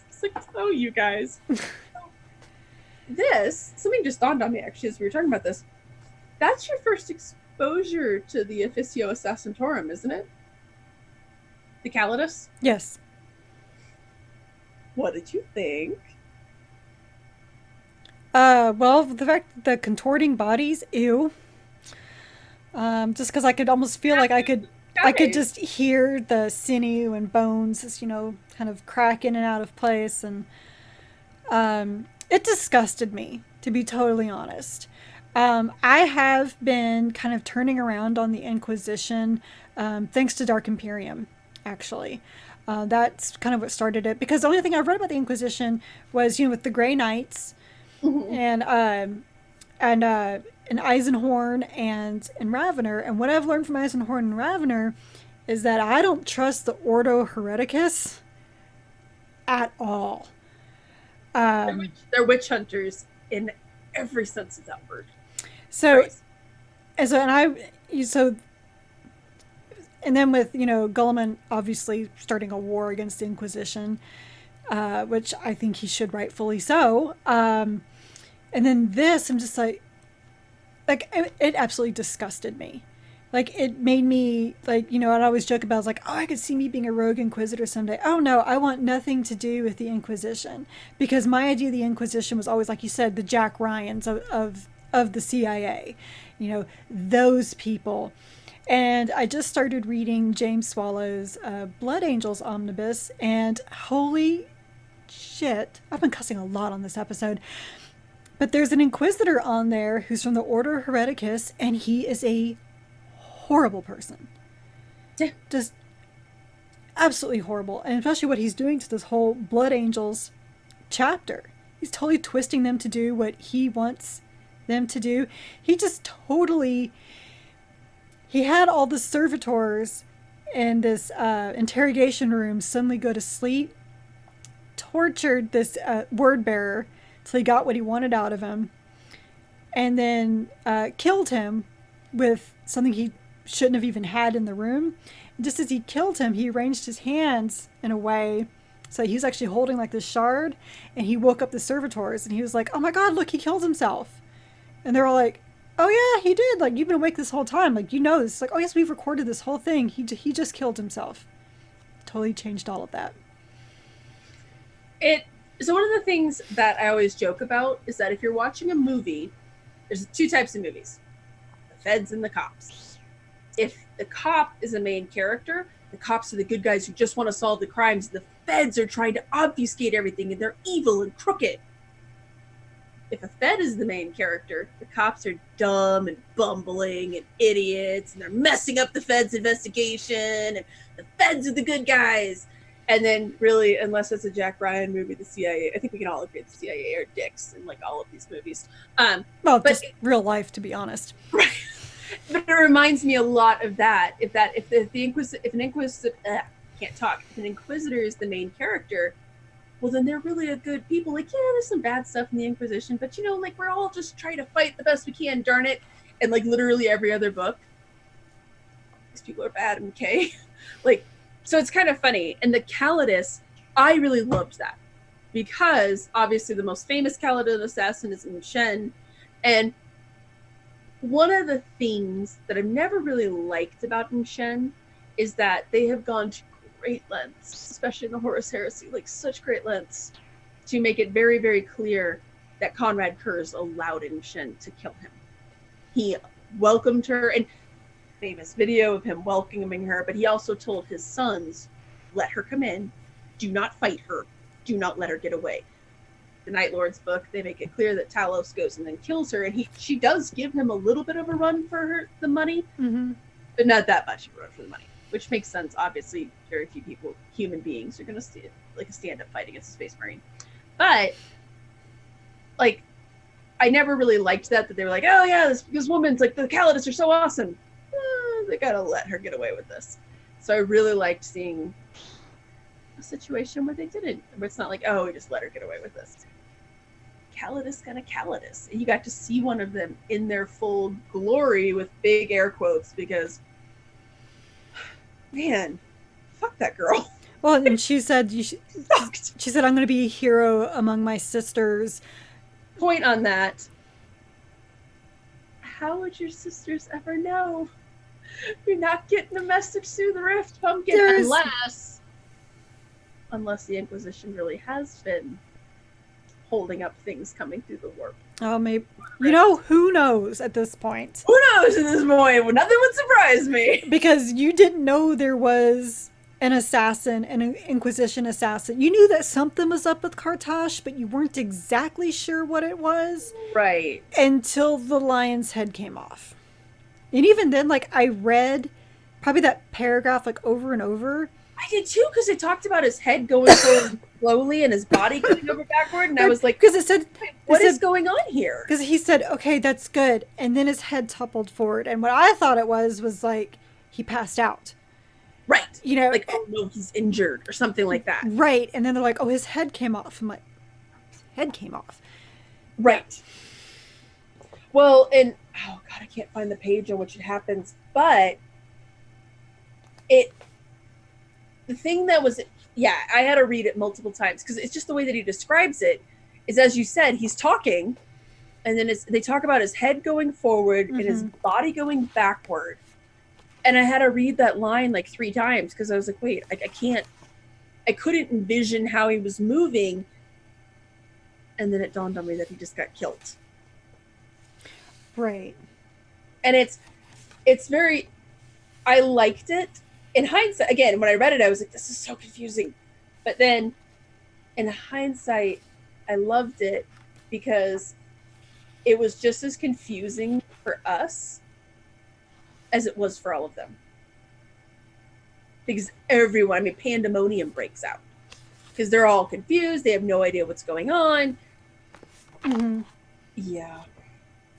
It's like, oh, you guys. Something just dawned on me, actually, as we were talking about this. That's your first exposure to the Officio Assassinatorum, isn't it? The Calidus? Yes. What did you think? Well, the fact that contorting bodies, ew. Just because I could almost feel like I could just hear the sinew and bones, just, kind of crack in and out of place, and it disgusted me, to be totally honest. I have been kind of turning around on the Inquisition, thanks to Dark Imperium, actually. That's kind of what started it, because the only thing I've read about the Inquisition was, with the Grey Knights, and Eisenhorn and Ravener. And what I've learned from Eisenhorn and Ravener is that I don't trust the Ordo Hereticus at all. They're witch hunters in every sense of that word. So and then with Gulliman obviously starting a war against the Inquisition, which I think he should, rightfully so. And then this, I'm just like it absolutely disgusted me. It made me, I'd always joke about, I was like, oh, I could see me being a rogue inquisitor someday. Oh no, I want nothing to do with the Inquisition, because my idea of the Inquisition was always, like you said, the Jack Ryans of the CIA, those people. And I just started reading James Swallow's Blood Angels Omnibus, and holy shit, I've been cussing a lot on this episode. But there's an Inquisitor on there who's from the Order Hereticus, and he is a horrible person. Just absolutely horrible. And especially what he's doing to this whole Blood Angels chapter. He's totally twisting them to do what he wants them to do. He had all the servitors in this interrogation room suddenly go to sleep, tortured this word bearer till he got what he wanted out of him, and then killed him with something he shouldn't have even had in the room. And just as he killed him, he arranged his hands in a way so he was actually holding this shard, and he woke up the servitors, and he was like, oh my god, look, he killed himself. And they're all like, oh yeah, he did, you've been awake this whole time, this. Oh yes, we've recorded this whole thing. He just killed himself. Totally changed all of that. So one of the things that I always joke about is that if you're watching a movie, there's two types of movies: the feds and the cops. If the cop is a main character, the cops are the good guys who just want to solve the crimes. The feds are trying to obfuscate everything, and they're evil and crooked. If a fed is the main character, the cops are dumb and bumbling and idiots, and they're messing up the feds' investigation, and the feds are the good guys. And then, really, unless it's a Jack Ryan movie, the CIA, I think we can all agree the CIA are dicks in like all of these movies. Well, but just real life, to be honest. Right. But it reminds me a lot of that. If an inquisitor is the main character, well, then they're really a good people. Like, yeah, there's some bad stuff in the Inquisition, but like we're all just trying to fight the best we can. Darn it! And like literally every other book, these people are bad. Okay, like. So it's kind of funny. And the Calidus, I really loved that because obviously the most famous Calidus assassin is Shen. And one of the things that I've never really liked about Shen is that they have gone to great lengths, especially in the Horus Heresy, like such great lengths to make it very, very clear that Conrad Kurz allowed Shen to kill him. He welcomed her, and famous video of him welcoming her, but he also told his sons, let her come in, do not fight her, do not let her get away. The Night Lord's book, they make it clear that Talos goes and then kills her, and she does give him a little bit of a run for the money, but not that much of a run for the money, which makes sense. Obviously, very few people, human beings, are going to stand up fight against a Space Marine. But, like, I never really liked that they were like, oh yeah, this woman's like, the Calidus are so awesome. They gotta let her get away with this. So I really liked seeing a situation where they didn't, where it's not like, oh, we just let her get away with this. Calidus gonna Calidus. And you got to see one of them in their full glory with big air quotes because, man, fuck that girl. Well, and she said, she said, I'm going to be a hero among my sisters. Point on that. How would your sisters ever know? You're not getting a message through the rift, Pumpkin, unless the Inquisition really has been holding up things coming through the warp. Oh, maybe. You know, who knows at this point? Who knows at this point? Well, nothing would surprise me. Because you didn't know there was an assassin, an Inquisition assassin. You knew that something was up with Kartash, but you weren't exactly sure what it was. Right. Until the lion's head came off. And even then, like, I read probably that paragraph, like, over and over. I did too, because it talked about his head going forward slowly and his body going over backward, and I was like, because it said, what is going on here? Because he said, okay, that's good. And then his head toppled forward. And what I thought it was like, he passed out. Right. You know, like, oh no, he's injured or something like that. Right. And then they're like, oh, his head came off. I'm like, his head came off. Right. Well, and, oh God, I can't find the page on which it happens, but the thing that was, yeah, I had to read it multiple times because it's just the way that he describes it is, as you said, he's talking and then they talk about his head going forward and his body going backward. And I had to read that line like 3 times because I was like, wait, I couldn't envision how he was moving. And then it dawned on me that he just got killed. Right. And it's very, I liked it. In hindsight, again, when I read it, I was like, this is so confusing. But then in hindsight, I loved it because it was just as confusing for us as it was for all of them. Because everyone, I mean, pandemonium breaks out. Because they're all confused. They have no idea what's going on. Mm-hmm. Yeah.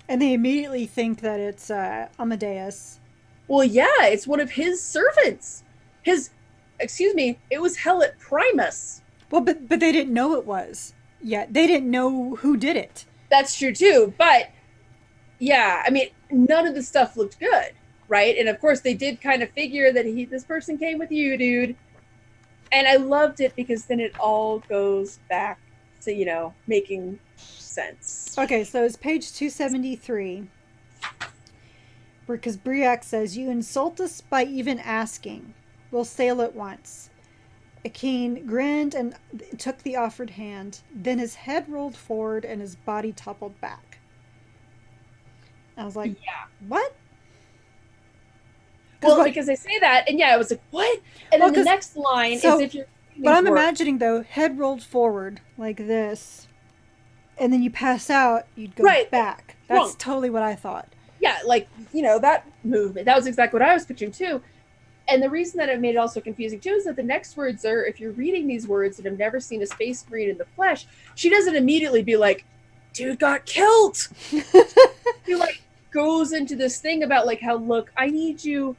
And they immediately think that it's Amadeus. Well, yeah, it's one of his servants. It was Helot Primus. Well, but they didn't know it was yet. They didn't know who did it. That's true, too. But, yeah, I mean, none of the stuff looked good, right? And, of course, they did kind of figure that this person came with you, dude. And I loved it because then it all goes back to, making sense. Okay, so it's page 273. Because Briac says, you insult us by even asking. We'll sail at once. Akeen grinned and took the offered hand. Then his head rolled forward and his body toppled back. I was like, yeah. What? Well, because they say that, and yeah, I was like, what? And then the next line is if you're... But I'm imagining, though, head rolled forward like this, and then you pass out, you'd go back. That's totally what I thought. Yeah, like, that movement. That was exactly what I was picturing, too. And the reason that it made it also confusing too is that the next words are, if you're reading these words and have never seen a Space Marine in the flesh, she doesn't immediately be like, dude got killed. She like goes into this thing about like how, look, I need you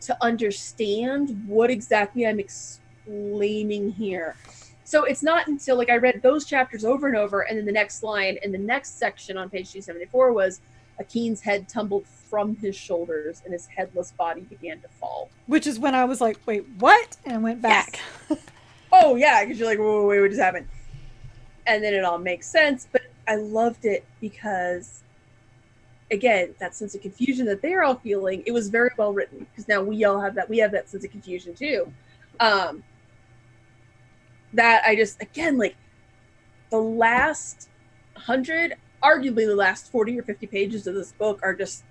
to understand what exactly I'm explaining here. So it's not until like I read those chapters over and over, and then the next line in the next section on page 274 was, Akeen's head tumbled from his shoulders and his headless body began to fall. Which is when I was like, wait, what? And went back. Yes. Oh, yeah, because you're like, whoa, wait, what just happened? And then it all makes sense. But I loved it because, again, that sense of confusion that they're all feeling, it was very well written, because now we all have that. We have that sense of confusion, too. That I just, again, like, the last 100, arguably the last 40 or 50 pages of this book are just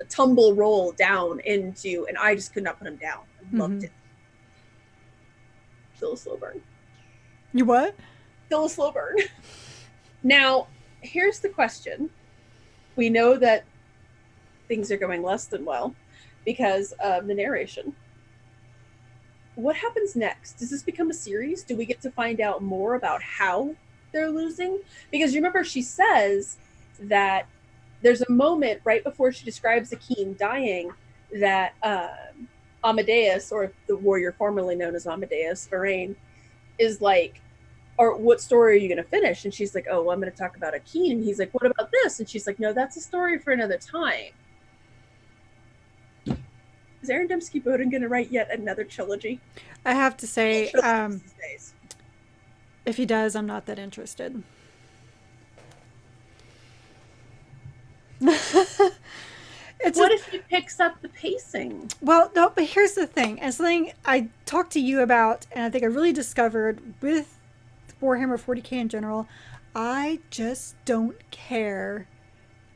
a tumble roll down into, and I just could not put them down. I loved it. Still a slow burn. You what? Still a slow burn. Now, here's the question. We know that things are going less than well because of the narration. What happens next? Does this become a series? Do we get to find out more about how they're losing? Because remember, she says that there's a moment right before she describes Akeen dying that Amadeus, or the warrior formerly known as Amadeus, Varane, is like, or what story are you going to finish? And she's like, oh, well, I'm going to talk about Akeen. And he's like, what about this? And she's like, no, that's a story for another time. Is Aaron Dembski-Bowden going to write yet another trilogy? I have to say, if he does, I'm not that interested. What if he picks up the pacing? Well, no, but here's the thing. And something I talked to you about, and I think I really discovered with Warhammer 40k in general, I just don't care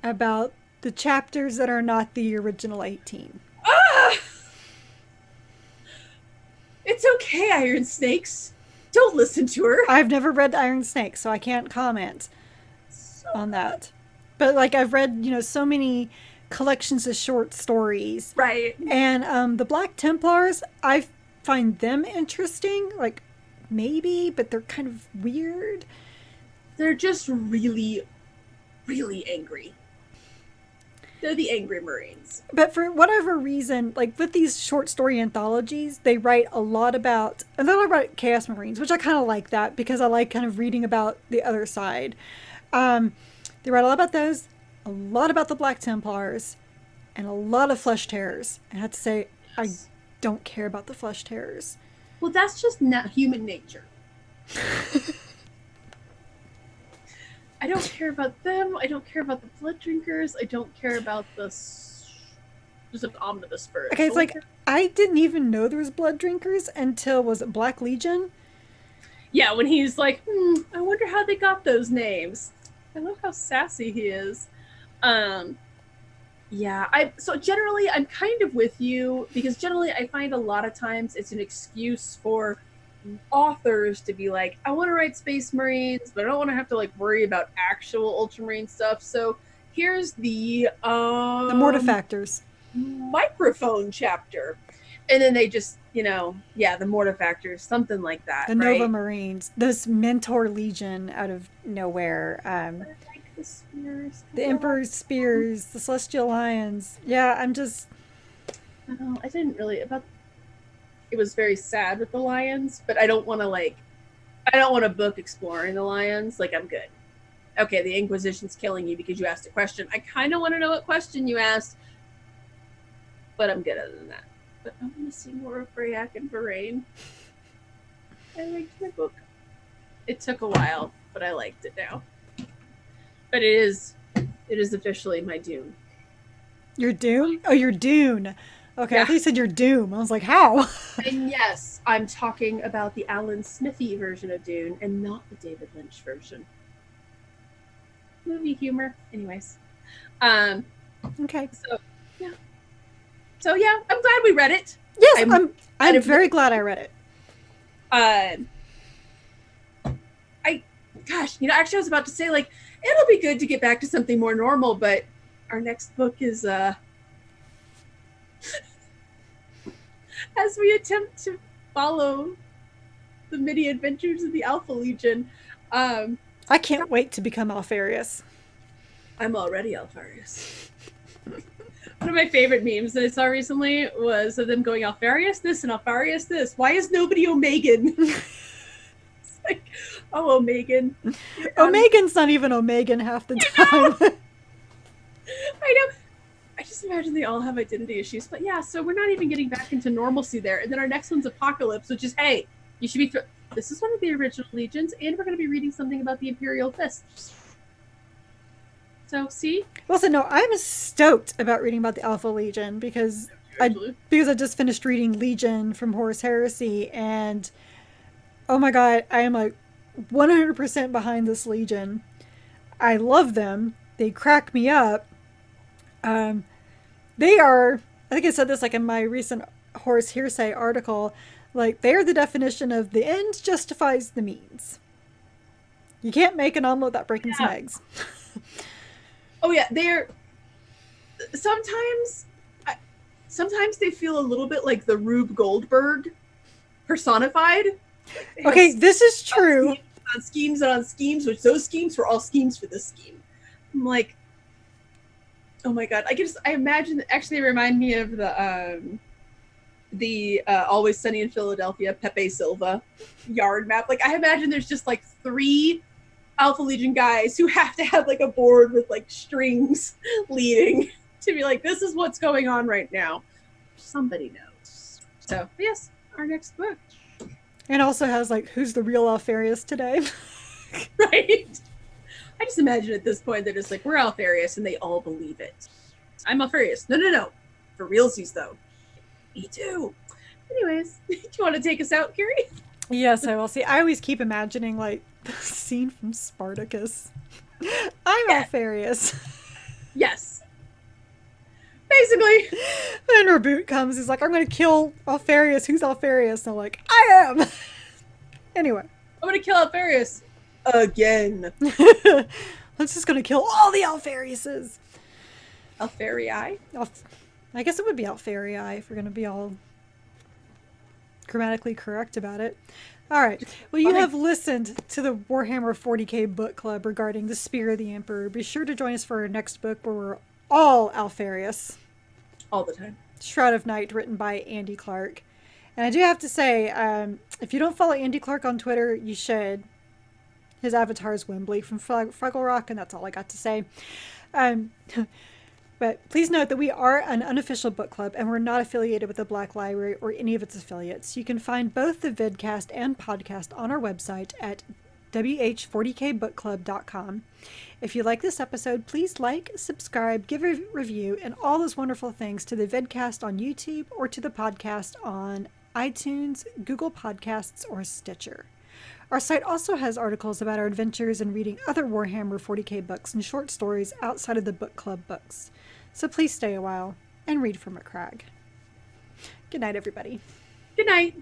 about the chapters that are not the original 18. Ah! It's okay, Iron Snakes. Don't listen to her. I've never read Iron Snakes, so I can't comment on that. But like, I've read, so many collections of short stories. Right. And the Black Templars, I find them interesting. Like, maybe, but they're kind of weird. They're just really, really angry. They're the angry Marines. But for whatever reason, like with these short story anthologies, they write a lot about, and then I write Chaos Marines, which I kind of like that because I like kind of reading about the other side. They write a lot about those, a lot about the Black Templars, and a lot of Flesh Terrors. I have to say, I don't care about the Flesh Terrors. Well, that's just not human nature. I don't care about them. I don't care about the Blood Drinkers. I don't care about just an omnibus bird. Okay, it's like, I didn't even know there was Blood Drinkers until, was it Black Legion? Yeah, when he's like, I wonder how they got those names. I love how sassy he is. So generally I'm kind of with you, because generally I find a lot of times it's an excuse for authors to be like, I want to write Space Marines, but I don't want to have to like worry about actual Ultramarine stuff. So here's the Mortifactors microphone chapter, and then they just the Mortifactors, something like that. The Nova Marines, this Mentor Legion out of nowhere. Like the Spears, the Emperor's Spears, the Celestial Lions. Yeah, I'm just. I didn't really about. It was very sad with the Lions, but I don't want a book exploring the Lions. Like, I'm good. Okay, the Inquisition's killing you because you asked a question. I kind of want to know what question you asked, but I'm good other than that. But I want to see more of Brayak and Varane. I liked my book. It took a while, but I liked it now. But it is officially my Dune. Your Dune? Oh, your Dune. Okay, Yeah. I thought you said your Doom. I was like, how? And yes, I'm talking about the Alan Smithy version of Dune and not the David Lynch version. Movie humor. Anyways. Okay. So yeah, I'm glad we read it. Yes, I'm very glad I read it. Actually I was about to say, like, it'll be good to get back to something more normal, but our next book is as we attempt to follow the many adventures of the Alpha Legion. I can't wait to become Alfarius. I'm already Alfarius. One of my favorite memes that I saw recently was of them going Alfarius this and Alfarius this. Why is nobody Omegan? It's like, oh, Omegan. Omegan's not even Omegan half the time. I know. I just imagine they all have identity issues. But yeah, so we're not even getting back into normalcy there. And then our next one's Apocalypse, which is, hey, you should be... This is one of the original legions, and we're going to be reading something about the Imperial Fist. So, see? Well, so no, I'm stoked about reading about the Alpha Legion because I just finished reading Legion from Horus Heresy, and oh my god, I am like 100% behind this Legion. I love them. They crack me up. They are, I think I said this like in my recent Horus Heresy article, like they're the definition of the end justifies the means. You can't make an omelet without breaking some eggs. Oh yeah, they're sometimes they feel a little bit like the Rube Goldberg personified. Okay, this is true. On schemes, which those schemes were all schemes for this scheme. I'm like, oh my god, I imagine. Actually, they remind me of the Always Sunny in Philadelphia Pepe Silva yard map. Like I imagine there's just like 3 Alpha Legion guys who have to have like a board with like strings leading to be like, this is what's going on right now. Somebody knows. So yes, our next book. And also has like, who's the real Alfarius today? Right. I just imagine at this point they're just like, we're Alfarius, and they all believe it. I'm Alfarius. No. For realsies though. Me too. Anyways, do you want to take us out, Carrie? Yes, I will. See, I always keep imagining like the scene from Spartacus. I'm Alfarius. Yes. Basically. Then Reboot comes, he's like, I'm going to kill Alfarius. Who's Alfarius? And I'm like, I am. Anyway. I'm going to kill Alfarius. Again. I'm just going to kill all the Alfariuses. Alfarii? I guess it would be Alfarii if we're going to be all grammatically correct about it. All right. Well, you have listened to the Warhammer 40k book club regarding the Spear of the Emperor. Be sure to join us for our next book where we're all Alfarius. All the time. Shroud of Night, written by Andy Clark. And I do have to say, if you don't follow Andy Clark on Twitter, you should. His avatar is Wembley from Fraggle Rock, and that's all I got to say. But please note that we are an unofficial book club, and we're not affiliated with the Black Library or any of its affiliates. You can find both the vidcast and podcast on our website at WH40kbookclub.com. If you like this episode, please like, subscribe, give a review, and all those wonderful things to the vidcast on YouTube or to the podcast on iTunes, Google Podcasts, or Stitcher. Our site also has articles about our adventures in reading other Warhammer 40k books and short stories outside of the book club books. So please stay a while and read from a crag. Good night, everybody. Good night.